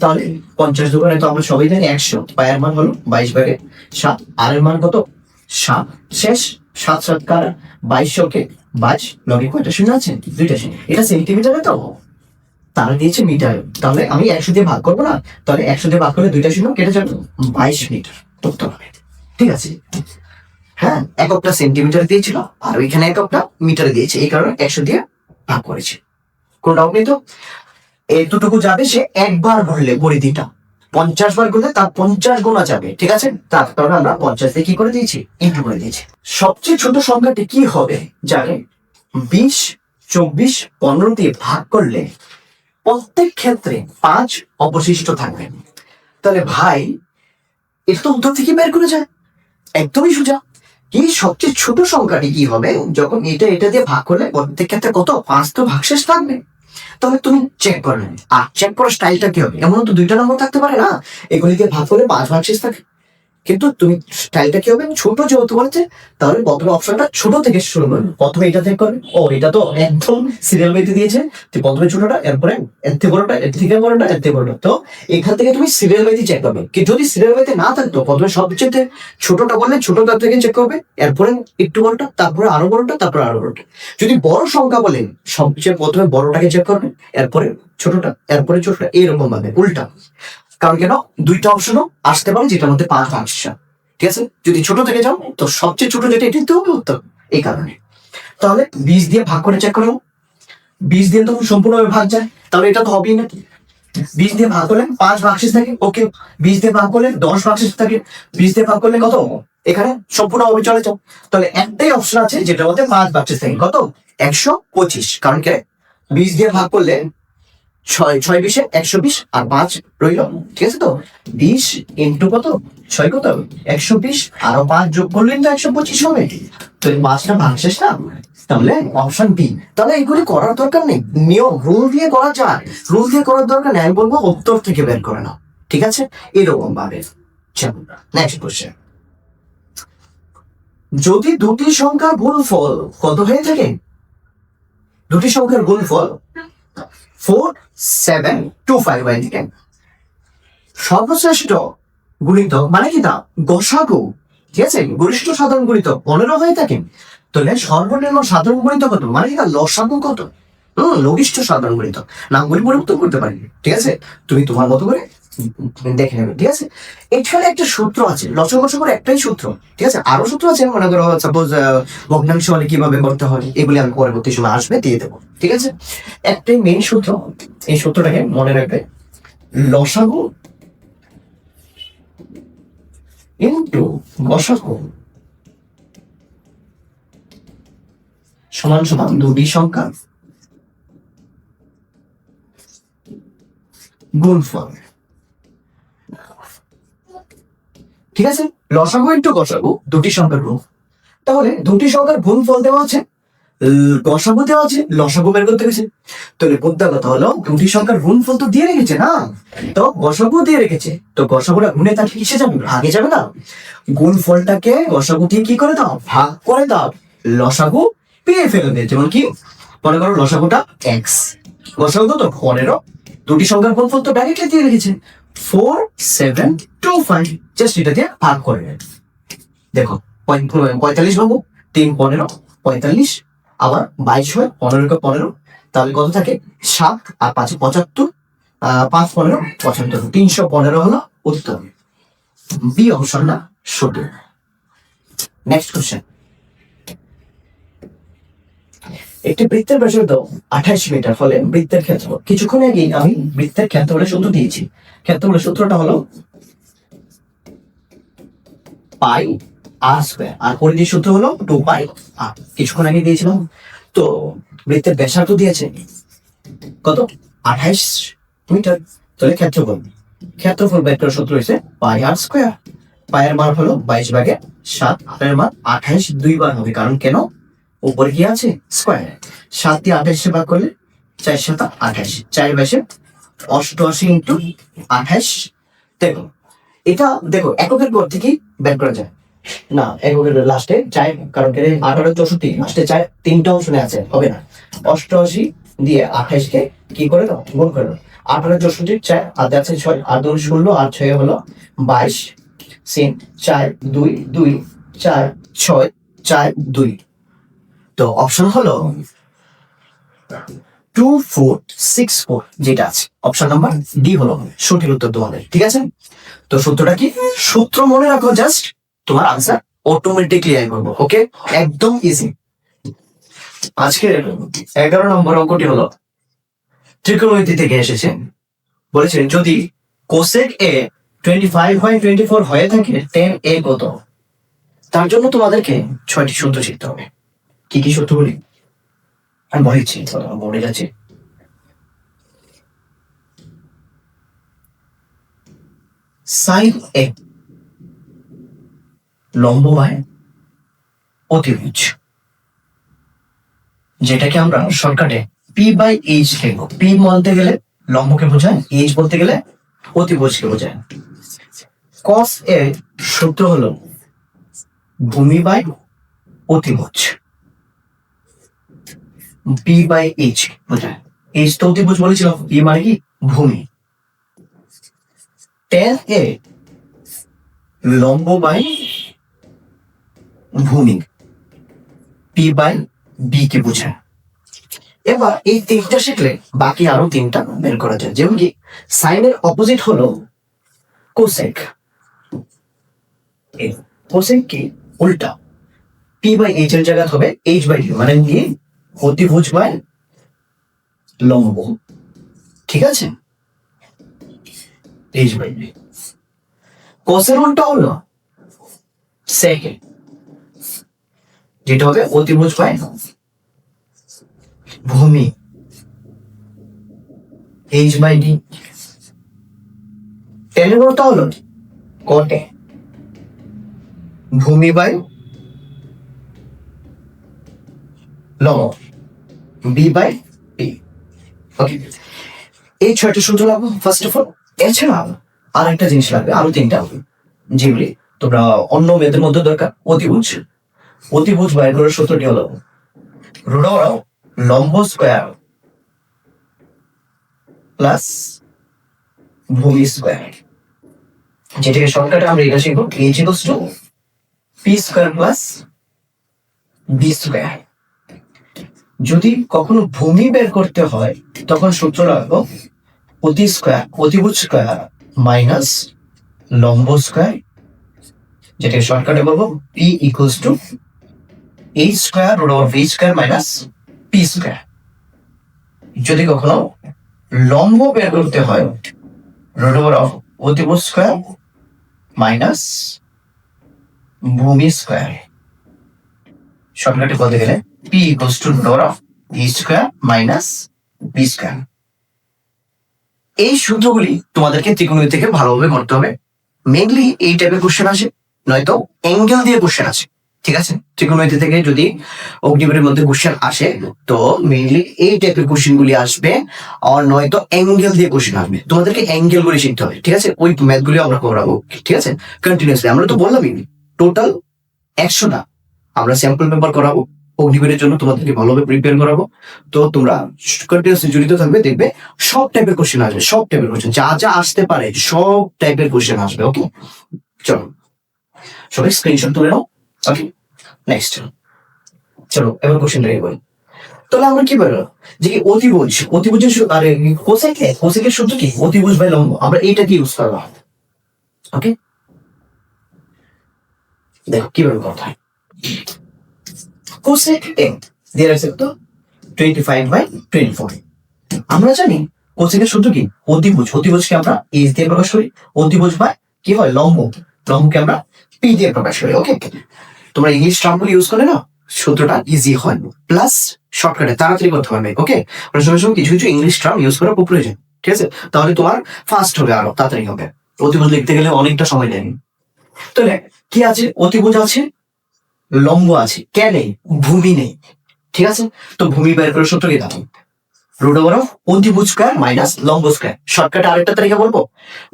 তাহলে 50 দুগুণে তো আমরা সবাই জানি 100, পায়ের মান হলো 22/7, আর এর মান কত 7, শেষ। 7 7 কার 2200 কে 22 লগে কয়টা শূন্য আছে? 2টা শূন্য। এটা সেন্টিমিটারে তো তারা দিয়েছে মিটার, তাহলে আমি 100 দিয়ে ভাগ করবো না, তাহলে 100 দিয়ে ভাগ করলে 2টা শূন্য কেটে যাবে, 22 মিটার উত্তর হবে। ঠিক আছে, হ্যাঁ, এককটা সেন্টিমিটার দিয়েছিল আর ওইখানে এককটা মিটারে দিয়েছে, এই কারণে 100 দিয়ে ভাগ করেছে। কোন ডাউট নেই তো? এতটুকু যাবে সে একবার ভরলে পরিধিটা, 50 বার করলে তার 50 গুণা যাবে। ঠিক আছে, তার কারণে আমরা 50 দিয়ে কি করে দিয়েছি, ইন্টু করে দিয়েছি। সবচেয়ে ছোট সংখ্যাটি কি হবে জানেন? 20, 24, 15 দিয়ে ভাগ করলে প্রত্যেক ক্ষেত্রে 5 অবশিষ্ট থাকবে। তাহলে ভাই এটা তো উত্তর থেকে বের করে যায়, একদমই সোজা। কি সবচেয়ে ছোট সংখ্যাটি কি হবে যখন এটা দিয়ে ভাগ করলে প্রত্যেক ক্ষেত্রে কত, 5 তো ভাগশেষ থাকবে। তাহলে তুমি চেক করবে, আর চেক করার স্টাইলটা কি হবে, এমন তো 2টা নম্বর থাকতে পারে না, এগুলি দিয়ে ভাগ করলে 5 ভাগশেষ থাকে। কিন্তু তুমি স্টাইলটা কি হবে, ছোট যেহেতু বলছে তাহলে প্রথমে অপশনটা ছোট থেকে শুরু করবে, প্রথমে এটা থেকে করবে। ও এটা তো একদম সিরিয়াল ওয়েতে দিয়েছে, তুই প্রথমে ছোটটা, এরপরে এর থেকে বড়টা, এর থেকে বড়টা, এর থেকে বড়টা। তো এখান থেকে তুমি সিরিয়াল ওয়েতে চেক করবে। কি যদি সিরিয়াল ওয়েতে না থাকতো, প্রথমে সবচেয়ে ছোটটা বললে ছোটটা থেকে চেক করবে, এরপরে একটু বড়টা, তারপরে আরো বড়টা, তারপরে আরো বড়টা। যদি বড় সংখ্যা বলেন সবচেয়ে প্রথমে বড়টাকে চেক করবে, এরপরে ছোটটা, এরপরে ছোটটা, এরকম ভাবে উল্টা। কারণ কেন, 2টা অপশনও আসতে পারে যেটার মধ্যে 5 ভাগশেষ। ঠিক আছে, যদি ছোট থেকে যাও তো সবচেয়ে ছোট যেটা এটি তো হবে উত্তর, এই কারণে। তাহলে 20 দিয়ে ভাগ করে চেক করো, 20 দিয়ে তখন সম্পূর্ণভাবে ভাগ যায়, তাহলে এটা তো হবেই না। 20 দিয়ে ভাগ করলে 5 ভাগশেষ থাকে, ওকে। 20 দিয়ে ভাগ করলে 10 ভাগশেষ থাকে, 20 দিয়ে ভাগ করলে কত, এখানে সম্পূর্ণভাবে চলে যাও। তাহলে একটাই অপশন আছে যেটার মধ্যে 5 ভাগশেষ থাকে, কত, 125। কারণ কে, 20 দিয়ে ভাগ করলে 6 20 120 আর 5 রইল। ঠিক আছে, তো 20 ইন্টু কত, 6 কত, 120 আরো 5 যোগ করলে তো 125 হবে। তো এই 5টা ভাগশেষ না, তাহলে অপশন বি। তাহলে এগুলি করার দরকার নেই, নিয়ম রুল দিয়ে করা যায়, রুল দিয়ে করার দরকার নেই। আমি বলবো উত্তর থেকে বের করে নাও। ঠিক আছে, এরকম ভাবে। চলো নেক্সট কোশ্চেন। যদি দুটি সংখ্যার গুণফল কত হয়ে থাকে, দুটি সংখ্যার গুণফল 4, 7, 2, 5 হয়ে থাকে, সর্বশ্রেষ্ঠ গুণিতক মানে কি তা গসাগু, ঠিক আছে, গরিষ্ঠ সাধারণ গুণিতক 15 হয়ে থাকে, তাহলে সর্বনিম্ন সাধারণ গুণিতক কত, মানে কি লসাগু কত, লঘিষ্ঠ সাধারণ গুণিতক। নামগুলি পরিবর্তন করতে পারি, ঠিক আছে, তুমি তোমার মতো করে দেখে নেবে। ঠিক আছে, এখানে একটা সূত্র আছে, লসাগু একটাই সূত্র। ঠিক আছে, আরো সূত্র আছে, মনে করো সাপোজ ভগ্নাংশ হলে কিভাবে করতে হয়, এগুলি আমি পরবর্তী সময় আসবে দিয়ে দেবো। ঠিক আছে, একটাই মেইন সূত্র, এই সূত্রটাকে মনে রাখবে, লসাগু ইন্টু গসাগু সমান সমান দুটি সংখ্যা গুণফল। ঠিক আছে, লসাগু ইন্টু গসাগু দুটি সংখ্যার গুণ। তাহলে দুটি সংখ্যার গুণফল দেওয়া আছে, গসাগু দেওয়া আছে, লসাগু বের করতে গেছে। তাহলে বুদ্ধা কথা হলো দুটি সংখ্যার গুণফল তো দিয়ে রেখেছে না, তো গসাগু দিয়ে রেখেছে, তো গসাগুটা গুণে তাকে কিসে যাবে, ভাগে যাবে না। গুণফলটাকে গসাগু দিয়ে কি করে দাও, ভাগ করে দাও, লসাগু পেয়ে ফেলবে। যেমন কি মনে করো লসাগুটা এক্স, গসাগু কত 15, দুটি সংখ্যার গুণফল তো ডাইরেক্টলি দিয়ে রেখেছে 4, 7, 2, 5, জাস্ট এটা দিয়ে ভাগ করে দেখো 45 ভাবো, 3 15 45, আবার 22 হয় 15 15, তাহলে কত থাকে 7 আর 5 75, 5 15 75, 315 হলো উত্তর। বি অপশনটা সঠিক। Next question. একটি বৃত্তের ব্যাসার্ধ 28 মিটার হলে বৃত্তের ক্ষেত্রফল, কিছুক্ষণ আগেই আমি বৃত্তের ক্ষেত্রফলের সূত্র দিয়েছি। ক্ষেত্রফলের সূত্রটা হলো পাই আর স্কয়ার, আর পরিধির সূত্র হলো 2 পাই আর, কিছুক্ষণ আগে দিয়েছিলাম। তো বৃত্তের ব্যাসার্ধ দিয়েছে কত, 28 মিটার, তাহলে ক্ষেত্রফল বের করার সূত্র হয়েছে পাই আর স্কয়ার। পায়ের মান হলো 22/7, আর এর মান 28 দুইবার হবে, কারণ কেন, উপরে কি আছে স্কয়ার। 7 দিয়ে 28 ভাগ করলে 4 7 28, 4 22 88 ইন্টু 28। দেখো এটা দেখো এককের পর থেকেই বের করা যায় না, এককের লাস্টে চাই, কারণ 18 64 লাস্টে চাই 3টা অপশনে আছে, হবে না। 88 দিয়ে 28 কে কি করে দাও, গুণ করে দাও। 18 64 4 আর আছে 6 আর 2 16 আর 6 হলো 22, সিন 4 2 2 4 6 4 2। তো অপশন হলো 2464 যেটা আছে অপশন নাম্বার ডি হলো সঠিক উত্তর তোমাদের। ঠিক আছে, তো সূত্রটা কি? সূত্র মনে রাখো, জাস্ট তোমার আনসার অটোমেটিকলি আই করবো। ওকে, একদম ইজি। আজকে 11 নম্বর অঙ্কটি হলো ত্রিকোণমিতি থেকে এসেছে। বলেছেন যদি কোসেক এ 25/24 হয়ে থাকে tan a কত? তার জন্য তোমাদেরকে 6টি সূত্র শিখতে হবে। কি কি সূত্রগুলি আমি বলেছি, বলে যাচ্ছি। সাইন এ লম্ব বাই অতিভুজ, যেটাকে আমরা শর্টকাটে p/h লিখবো। p বলতে গেলে লম্বকে বোঝায়, h বলতে গেলে অতিভুজকে বোঝায়। cos এ সূত্র হলো ভূমি বাই অতিভুজ, p/h বোঝায়। h তো অতিভুজ বলেছিলাম, p মানে কি? ভূমি। tan এ লম্ব বাই ভূমি, p/b কে বোঝায়। এবার এই তিনটা শিখলে বাকি আরো তিনটা বের করা যায়। যেমন কি সাইনের অপোজিট হলো কোসেক, কোসেক কি? উল্টা। p/h এর জায়গা হবে h/d, মানে কি? অতিভুজ বাই লম্ব। ঠিক আছে, h/d। কোসের উল্টা হলো সেক, যেটা হবে অতিভুজ বাই ভূমি, h/d। টেনের উল্টা হলো কটে, ভূমি বাই লম্ব, b/p। ওকে, এই 6টি সূত্র লাগবে ফার্স্ট অফ অল। এছাড়া আর একটা জিনিস লাগবে, আরো তিনটা, যেগুলি তোমরা অন্য মেয়েদের মধ্যে দরকার। অতিভুজ, অতিভুজ বাইর করার সূত্রটি হলো রুট লম্ব স্কোয়ার প্লাস ভূমি স্কোয়ার, যেটাকে শর্টকাটে আমরা এটা শিখবো h = p square plus b square. যদি কখনো ভূমি বের করতে হয় তখন সূত্র রাখবো অতিভুজ স্কোয়ার মাইনাস লম্ব স্কোয়ার, যেটাকে শর্টকাটে বলবো p = h square √v square minus p square. যদি কখনো লম্ব বের করতে হয় অতিভুজ স্কোয়ার মাইনাস ভূমি স্কোয়ার, শর্টকাটে বলতে গেলে p = h square minus b square. এই সূত্রগুলি তোমাদেরকে ত্রিকোণমিতি থেকে ভালোভাবে করতে হবে। মেইনলি এই টাইপের কোশ্চেন আসে, নয়তো অ্যাঙ্গেল দিয়ে কোশ্চেন আসে। ঠিক আছে, ত্রিকোণমিতি থেকে যদি অগ্নিপরীক্ষার মধ্যে কোশ্চেন আসে তো মেইনলি এই টাইপের কোশ্চেন গুলি আসবে, আর নয়তো অ্যাঙ্গেল দিয়ে কোশ্চেন আসবে। তোমাদেরকে অ্যাঙ্গেল গুলি শিখতে হবে। ঠিক আছে, ওই ম্যাথ গুলি আমরা করাবো। ঠিক আছে, কন্টিনিউসলি। আমরা তো বললামই টোটাল 100টা আমরা স্যাম্পল পেপার করাবো অগ্নিপরীক্ষার জন্য, তোমাদেরকে ভালোভাবে প্রিপেয়ার করাবো। তো তোমরা কন্টিনিউসলি জড়িত থাকবে, দেখবে সব টাইপের কোশ্চেন আসবে, সব টাইপের কোশ্চেন যা যা আসতে পারে সব টাইপের কোশ্চেন আসবে। ওকে, চলো সবাই স্ক্রিনশট তুলে নাও। ওকে, নেক্সট চলো এবার কোশ্চেনটা বলি। তাহলে আমরা কি বলবো যে অতিভুজের আরে কোসেকের সূত্র কি? অতিভুজ বাই লম্ব। আমরা এইটা কি ইউজ করবো? ওকে, দেখো কিভাবে কথা হয়। কোসেক এ দিয়ে রাখছে তো 25/24। আমরা জানি কোসেকের সূত্র কি? অতিভুজকে আমরা h দিয়ে প্রকাশ করি, অতিভুজ বাই কি হয়? লম্ব, লম্বকে আমরা p দিয়ে প্রকাশ করি। ওকে, তোমরা ইংলিশ টার্মগুলো ইউজ করে না, সূত্রটা ইজি হয়, প্লাস শর্টকাটে তাড়াতাড়ি করতে পারবে। ওকে, সময় সময় কিছু কিছু ইংলিশ টার্ম ইউজ করা খুব প্রয়োজন। ঠিক আছে, তাহলে তোমার ফাস্ট হবে, আরো তাড়াতাড়ি হবে। অতিভুজ লিখতে গেলে অনেকটা সময় নেয়। তাহলে কি আছে? অতিভুজ আছে, লম্ব আছে, কে নেই? ভূমি নেই। ঠিক আছে, তো ভূমি বের করার সূত্র কি? দাও অতিভুজ স্কোয়ার মাইনাস লম্ব স্কোয়ার। শর্টকাটে আরেকটা তালিকা বলবো,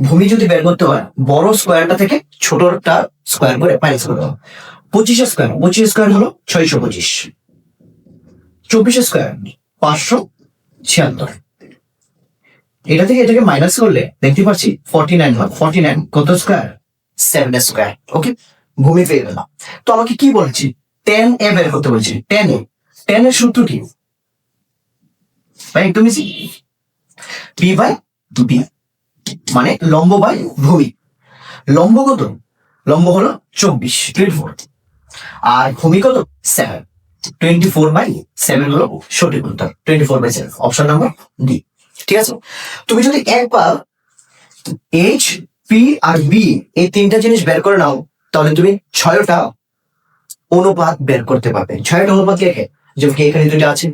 ভূমি যদি বের করতে হয় বড় স্কোয়ারটা থেকে ছোটটা স্কোয়ার করে মাইনাস করে দাও। 25 স্কোয়ার হলো 625, 24 স্কোয়ার 576। এটা থেকে এটাকে মাইনাস করলে দেখতে পাচ্ছি 49 হয়। 49 কত স্কোয়ার? 7 স্কোয়ার। ওকে, ভূমি পেয়ে গেলাম। তো আমাকে কি বলছি? tan a বের করতে বলছি। tan এর সূত্র কি? ভাই একটু মিশি, পি বাই বি মানে লম্ব বাই ভূমি। লম্ব কত? লম্ব হলো 24 আর ভূমি কত 7, 24/7 হলো সঠিক উত্তর। 24/7 অপশন নাম্বার ডি। ঠিক আছে, তুমি যদি একবার এইচ পি আর বি এই তিনটা জিনিস বের করে নাও তাহলে তুমি 6টা অনুপাত বের করতে পারবে। 6টা অনুপাত কে? যেমন কি এখানে দুটো আছে,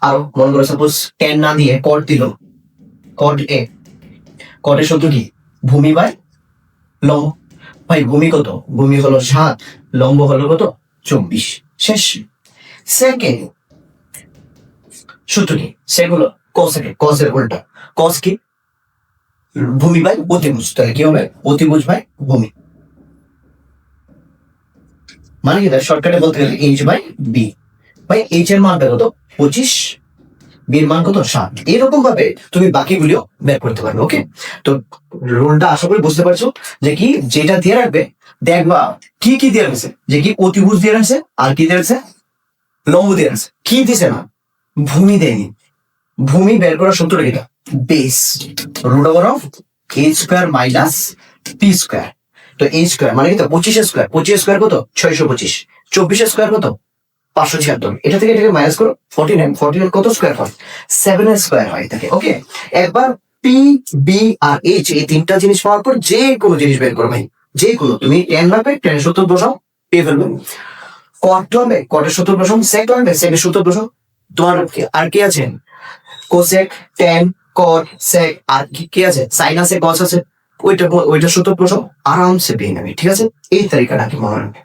আরো মনে করো সাপোজ tan না দিয়ে কট দিল, কট এ, কটের সূত্র কি ভূমি বাই লম্ব। ভাই ভূমি কত? ভূমি হলো 7, লম্ব হলো কত 24। শেষ। সেকেন্ড সূত্র কি? সেগুলো কসের, কসের উল্টা। কস কি? ভূমি বাই অতিভুজ। তাহলে কি হবে? অতিভুজ বাই ভূমি। মানে কি শর্টকাটে বলতে গেলে এইচ বাই বি। ভাই এইচ এর মানটা কত 25, বির মান কত 7। এরকম ভাবে তুমি বাকিগুলিও বের করতে পারবে। ওকে, তো রুলটা আশা করি বুঝতে পারছো যে কি যেটা দিয়ে রাখবে দেখবা কি কি দিয়ে রাখছে, যে কি অতিভুজ দিয়ে রাখছে আর কি দিয়ে রাখছে লম্ব দিয়ে রাখছে। কি দিছে না? ভূমি দেয়নি। ভূমি বের করার সূত্রটা এটা base root over of a square minus P square. তো a স্কয়ার মানে কি 25 স্কয়ার, 25 স্কয়ার কত 625, 24 স্কয়ার কত 576। এটা থেকে এটাকে মাইনাস করো 49, 49 কত স্কয়ার হয় 7 স্কয়ার হয় থাকে। ওকে, একবার পি বি আর এইচ এই তিনটা জিনিস পাওয়ার পর যে কোনো জিনিস বের করো ভাই, যে কোনো তুমি টেন লাগবে টেনের সূত্র বসাও পেয়ে ফেলবে। কট লাগবে কটের সূত্র বসাও, সেক লাগবে সেকের সূত্র বসাও। তোমার আর কি আছে কোসেক, ট্যান, কট, সেক, আর কি আছে সাইন আছে, কস আছে, ওইটা সূত্র বসাও আরামসে পেয়ে নেবে। ঠিক আছে, এই তালিকাটা কি মনে রাখবে।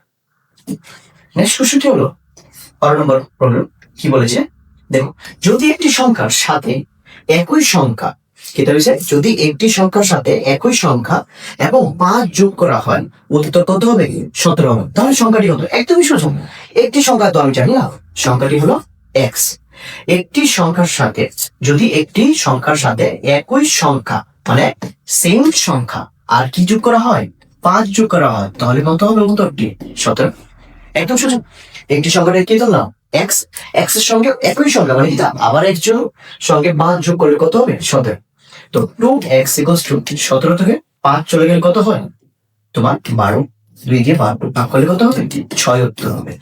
নেক্সট কোশ্চেনটি হলো 12 নম্বর প্রবলেম। কি বলেছে দেখো, যদি একটি সংখ্যার সাথে একই সংখ্যা কেটে হয়েছে, যদি একটি সংখ্যার সাথে একই সংখ্যা এবং 5 যোগ করা হয় উত্তর কত হবে? 17 হবে। তাহলে সংখ্যাটি কত? একদমই সোজা। একটি সংখ্যা তো আমি জানি না, সংখ্যাটি হলো এক্স। একটি সংখ্যার সাথে, যদি একটি সংখ্যার সাথে একই সংখ্যা মানে সেম সংখ্যা আর কি যোগ করা হয় 5 যোগ করা হয় তাহলে কত হবে উত্তরটি? 17। একদম সোজা। একটি সংখ্যাটা কি ধরলাম এক্স, এক্স এর সঙ্গে একই সংখ্যা মানে আবার একজন সঙ্গে 5 যোগ করলে কত হবে? 17। তো 2x = 17 থেকে 5 চলে গেলে কত হয় তোমার 12। 2 দিয়ে 12 ভাগ করলে কত হবে? 6 উত্তর হবে।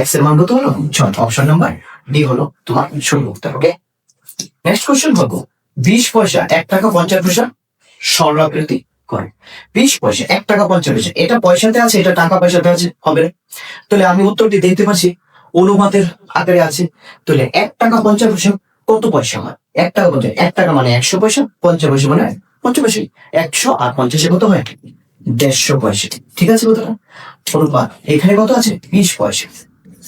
x এর মান কত হলো 6। অপশন নাম্বার ডি হলো তোমার সঠিক উত্তর। ওকে, নেক্সট কোশ্চেন হলো 20 পয়সা 1 টাকা 50 পয়সা স্বর্ণাকৃতি করে। 20 পয়সা 1 টাকা 50 পয়সা, এটা পয়সাতে আছে এটা টাকা পয়সাতে আছে, হবে না। তাহলে আমি উত্তরটি দেখতে পাচ্ছি অনুপাতের আকারে আছে। তাহলে 1 টাকা 50 পয়সা কত পয়সা হয়? 1 টাকা 50, 1 টাকা মানে 100 পয়সা, 50 পয়সা মানে 50 পয়সা। 100 আর 50 কত হয়? 150 পয়সা। ঠিক আছে কথাটা? অনুপাত এখানে কত আছে? 20 পয়সা।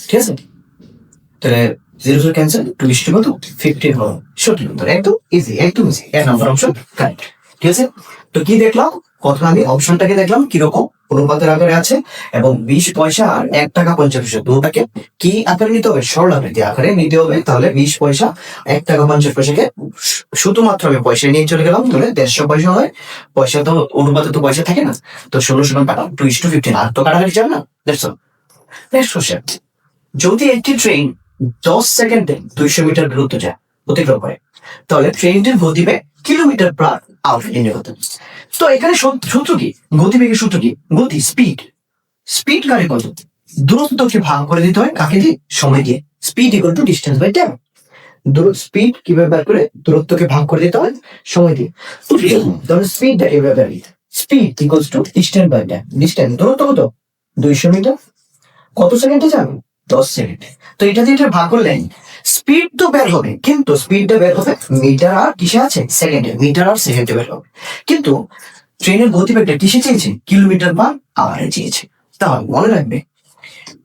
ঠিক আছে, তাহলে 0 ক্যান্সেল, 2 কত 15 হলো সঠিক উত্তর। একদম ইজি, একদম ইজি। এক নাম্বার অপশন কারেক্ট। ঠিক আছে, তো কি দেখলাম কথা, আমি অপশনটাকে দেখলাম কিরকম অনুপাতের আকারে আছে এবং 20 পয়সা আর 1 টাকা 50 পয়সা দুটাকে কি আকারে নিতে হবে? স্বর্ণাকৃতি আকারে নিতে হবে। তাহলে 20 পয়সা 1 টাকা 50 পয়সাকে শুধুমাত্র আমি পয়সা নিয়ে চলে গেলাম, তাহলে 150 পয়সা হয়। পয়সা তো অনুপাতে তো পয়সা থাকে না, তো 16 কাটা 2:15 আর তো কাটাকাটি যাবে না। That's all. নেক্সট কোশ্চেন, যদি একটি ট্রেন 10 সেকেন্ডে 200 মিটার দূরত্ব যায় অতিক্রম করে তাহলে ট্রেনটির গতিবেগ কিলোমিটার পার আওয়ার নির্ণয় করতে। তো এখানে সূত্র কি? গতিবেগের সূত্র কি? গতি স্পিড, স্পিড কারে কত? দূরত্বকে ভাগ করে দিতে হয় কাকে দিয়ে? সময় দিয়ে। Speed equal to distance by time. Speed কিভাবে বের করে? দূরত্বকে ভাগ করে দিতে হয় সময় দিয়ে। ধরো স্পিডটা এভাবে speed equals to distance by time. Distance দূরত্ব কত 200 মিটার, কত সেকেন্ডে যাবে 10 সেকেন্ড। তো এটা দিয়ে এটা ভাগ করলে স্পিড তো বের হবে, কিন্তু স্পিডটা বের হবে মিটার আর কিসে আছে? সেকেন্ডে। মিটার আর সেকেন্ডে বের হবে, কিন্তু ট্রেনের গতিবেগটা কিসে চেয়েছে? কিলোমিটার পার আওয়ারে চেয়েছে। তাহলে মনে রাখবে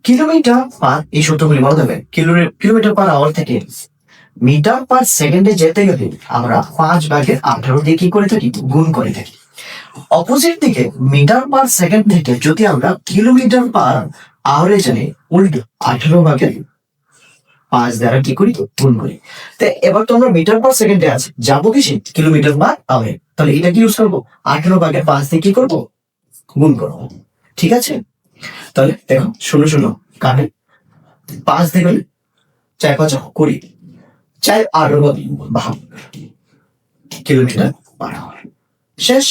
কিলোমিটার পার, এই সূত্রগুলি মনে রাখবে। কিলোমিটার পার আওয়ার থেকে মিটার পার সেকেন্ডে যেতে গেলে আমরা 5/18 দিয়ে কি করে থাকি? গুণ করে থাকি। অপোজিট দিকে মিটার পার সেকেন্ড থেকে যদি আমরা কিলোমিটার পার আওয়ারে জানি উল্টো 18/5 দ্বারা কি করি? গুণ করি। তো এবার তো আমরা মিটার পার সেকেন্ডে আছে, যাবো কিসে? কিলোমিটার পার আওয়ারে। তাহলে এটা কি ইউজ করবো? 18/5 দিয়ে কি করবো? গুণ করবো। ঠিক আছে, তাহলে দেখো 16 কাটে 5 দিয়ে গেলে 4 5 20, 4/72 কিলোমিটার/আওয়ার। শেষ।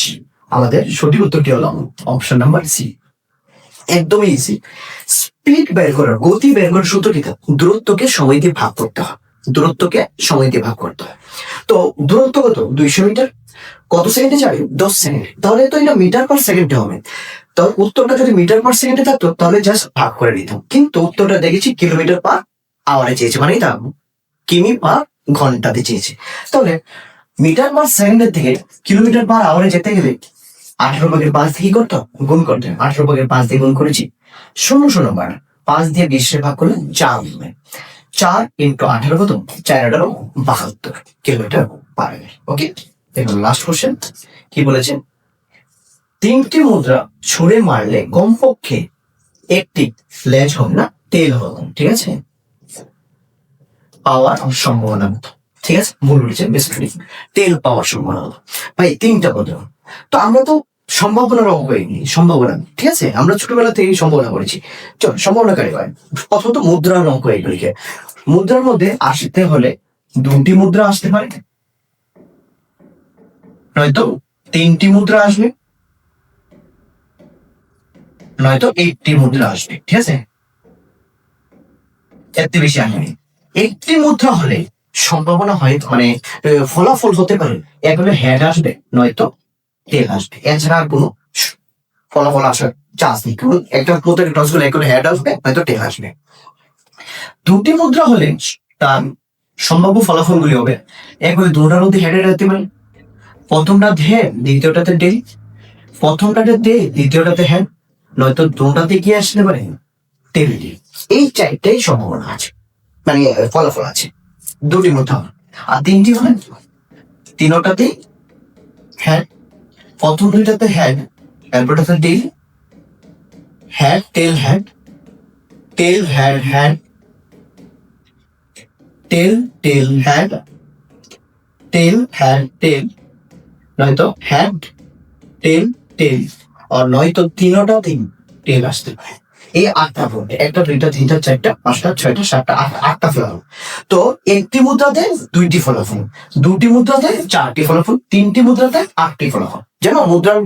আমাদের সঠিক উত্তরটি হলো অপশন নাম্বার সি। একদমই ইজি। স্পিড বের করার, গতি বের করার সূত্র কি? দূরত্বকে সময় দিয়ে ভাগ করতে হয়। দূরত্বকে সময় দিয়ে ভাগ করতে হয়। তো দূরত্ব কত? 200 মিটার। কত সেকেন্ডে যাবে? 10 সেকেন্ড। তাহলে তো এটা মিটার পার সেকেন্ডে হবে। তো উত্তরটা যদি মিটার পার সেকেন্ডে থাকতো তাহলে জাস্ট ভাগ করে নিতাম, কিন্তু উত্তরটা দেখেছি কিলোমিটার পার আওয়ারে চেয়েছে, মানে এটা কিমি পার ঘন্টাতে চেয়েছে। তাহলে মিটার পার সেকেন্ডের থেকে কিলোমিটার পার আওয়ারে যেতে গেলে 18/5 দিয়ে কি করতো? গুণ করতে। 18/5 দিয়ে গুণ করেছি, 0 বার 5 দিয়ে 20 ভাগ করলে 4 হবে। 4 ইন্টু 18 কত? 4×18 কিলোমিটার পার। ওকে, দেখুন লাস্ট কোশ্চেন কি বলেছেন? 3টি মুদ্রা ছুঁড়ে মারলে কমপক্ষে একটি লেজ হবে না টেল হবে, ঠিক আছে? পাওয়ার সম্ভাবনা মতো, ঠিক আছে, ভুল বলেছেন বেসিক্যালি টেল পাওয়ার সম্ভাবনা হলো। ভাই 3টা পদ, তো আমরা তো সম্ভাবনার অঙ্ক হয়নি, সম্ভাবনা, ঠিক আছে, আমরা ছোটবেলা থেকেই সম্ভাবনা করেছি। চল সম্ভাবনাকারী হয়। প্রথমত মুদ্রার অঙ্ক এগুলিকে, মুদ্রার মধ্যে আসতে হলে 2টি মুদ্রা আসতে পারে, নয়তো 3টি মুদ্রা আসবে, নয়তো 8টি মুদ্রা আসবে, ঠিক আছে? এত বেশি আসবে। একটি মুদ্রা হলে সম্ভাবনা হয়, মানে ফলাফল হতে পারে, এক হলে হেড আসবে নয়তো টেল আসবে, এছাড়া আর কোনো ফলাফল আসার চান্স নেই। কারণ একটা মুদ্রা টস করলে এক হলে হেড আসবে নয়তো টেল আসবে। 2টি মুদ্রা হলে তার সম্ভাব্য ফলাফলগুলি হবে, এক হলে দুটার মধ্যে হেড হতে পারে, প্রথমটা হেড দ্বিতীয়টাতে টেল, প্রথমটাতে টেল দ্বিতীয়টাতে হেড, নয়তো দুটাতে কি আসতে পারে? টেল। এই 4টাই সম্ভাবনা আছে, মানে ফলাফল আছে 2টি মুদ্রা। আর 3টি হলে 3টাতে হ্যাড, প্রথম 2টাতে হ্যাড, এরপরটাতে tail, head tail head, tail head head, tail tail head, tail head tail, নয়তো হ্যাড টেল টেল, আর নয়তো 3টাতেই টেল আসতে পারে। এই 8টা ফলাফল, 1টা 2টা 3টা 4টা 5টা 6টা 7টা 8টা ফলাফল। তো একটি মুদ্রাতে 2টি ফলাফল, 2টি মুদ্রাতে 4টি ফলাফল, 3টি মুদ্রাতে 8টি ফলাফল। যেন মুদ্রার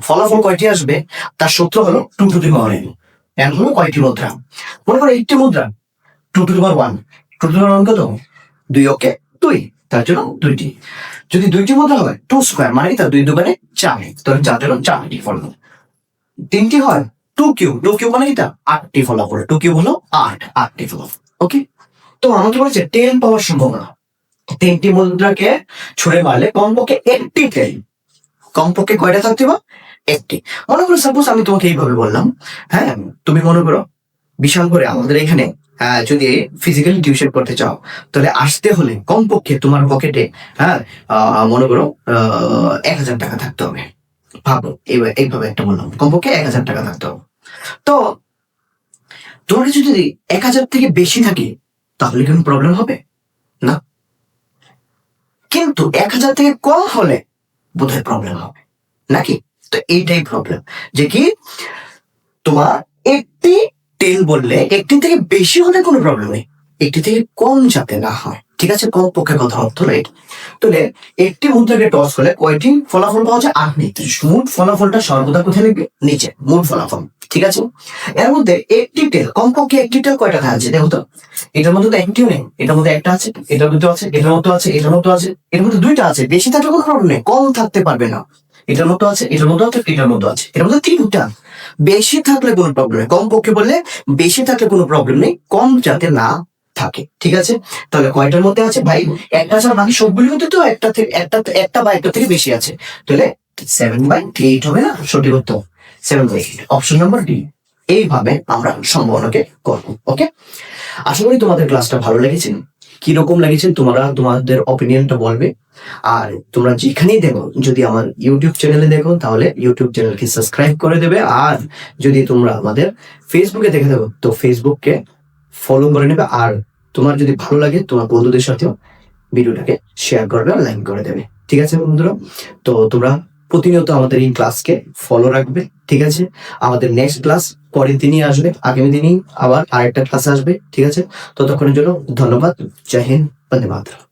ফলাফল কয়টি আসবে তার সূত্র হলো 2 to the power n। n হলো কয়টি মুদ্রা? মনে করো একটি মুদ্রা 2 to the power 1, 2 to the পাওয়ার 1 কত? 2, ওকে 2, তার জন্য 2টি। যদি 2টি মুদ্রা হয় 2 স্কয়ার, মানে তার 2 দুগুণে 4, তাহলে 4 জন্য 4টি ফলাফল। 3টি হয় 2 কিউব, 2 কিউব মানে এটা 8টি ফলাফল, 2 কিউব হলো 8টি ফলাফল। ওকে, তো আমাকে বলেছে টেল পাওয়ার সম্ভাবনা, 3টি মুদ্রাকে ছুঁড়ে মারলে কমপক্ষে একটি টেল, কমপক্ষে কয়টা থাকতে হবে? একটি। মনে করো সাপোজ আমি তোমাকে এইভাবে বললাম, হ্যাঁ, তুমি মনে করো বিশাল করে আমাদের এখানে যদি ফিজিক্যালি টিউশন করতে চাও তাহলে আসতে হলে কমপক্ষে তোমার পকেটে, হ্যাঁ, মনে করো 1000 টাকা থাকতে হবে। ভাবো এইভাবে একটা বললাম, কমপক্ষে 1000 টাকা থাকতে হবে। তো তোমার কাছে যদি 1000 থেকে বেশি থাকে তাহলে কোনো প্রবলেম হবে না, কিন্তু 1000 থেকে কম হলে বোধহয় প্রবলেম হবে নাকি? তো এইটাই প্রবলেম, যে কি তোমার একটি টেল বললে একটি থেকে বেশি হলে কোনো প্রবলেম নেই, একটি থেকে কম যাতে না হয়, ঠিক আছে? কম পক্ষে কথা অর্থ রাইট। তাহলে একটি মুদ্রাকে টস করলে কয়টি ফলাফল পাওয়া যায়? 8টি। মোট ফলাফলটা সর্বদা কোথায় লিখবে? নিচে, মোট ফলাফল, ঠিক আছে? এর মধ্যে একটি টেল, কমপক্ষে একটি টেল কয়টা থাকছে দেখো তো? এটার মধ্যে তো একটিও নেই, এটার মধ্যে একটা আছে, এটার মধ্যে আছে, এটার মধ্যে আছে, এটার মধ্যে আছে, এটার মধ্যে 2টা আছে। বেশি থাকলে কোনো প্রবলেম নেই, কম থাকতে পারবে না। এটার মধ্যে আছে, এটার মধ্যে আছে, এটার মধ্যে আছে, এটার মধ্যে 3টা। বেশি থাকলে কোনো প্রবলেম নেই, কম পক্ষে বললে বেশি থাকলে কোনো প্রবলেম নেই, কম যাতে না থাকে, ঠিক আছে? তাহলে কয়টার মধ্যে আছে ভাই? একটা ছাড়া বাকি সবগুলির মধ্যে তো একটা থেকে একটা বা একটা থেকে বেশি আছে, তাহলে 7/8 হবে না সঠিক উত্তর? 7/8, অপশন নাম্বার ডি। এইভাবে আমরা সম্ভাবনাকে করবো। ওকে, আশা করি তোমাদের ক্লাসটা ভালো লেগেছে। কিরকম লেগেছে তোমরা তোমাদের অপিনিয়নটা বলবে। আর তোমরা যেখানেই দেখো, যদি আমার ইউটিউব চ্যানেলে দেখো তাহলে ইউটিউব চ্যানেলকে সাবস্ক্রাইব করে দেবে, আর যদি তোমরা আমাদের ফেসবুকে দেখে থাকো তো ফেসবুককে ফলো করে নেবে। আর তোমার যদি ভালো লাগে তোমার বন্ধুদের সাথেও ভিডিওটাকে শেয়ার করবে আর লাইক করে দেবে, ঠিক আছে বন্ধুরা? তো তোমরা প্রতিনিয়ত আমাদের এই ক্লাসকে ফলো রাখবে, ঠিক আছে? আমাদের নেক্সট ক্লাস পরের দিনই আসবে, আগামী দিনই আবার আরেকটা ক্লাস আসবে, ঠিক আছে? ততক্ষণের জন্য ধন্যবাদ। জয় হিন্দ, বন্দে মাতরম।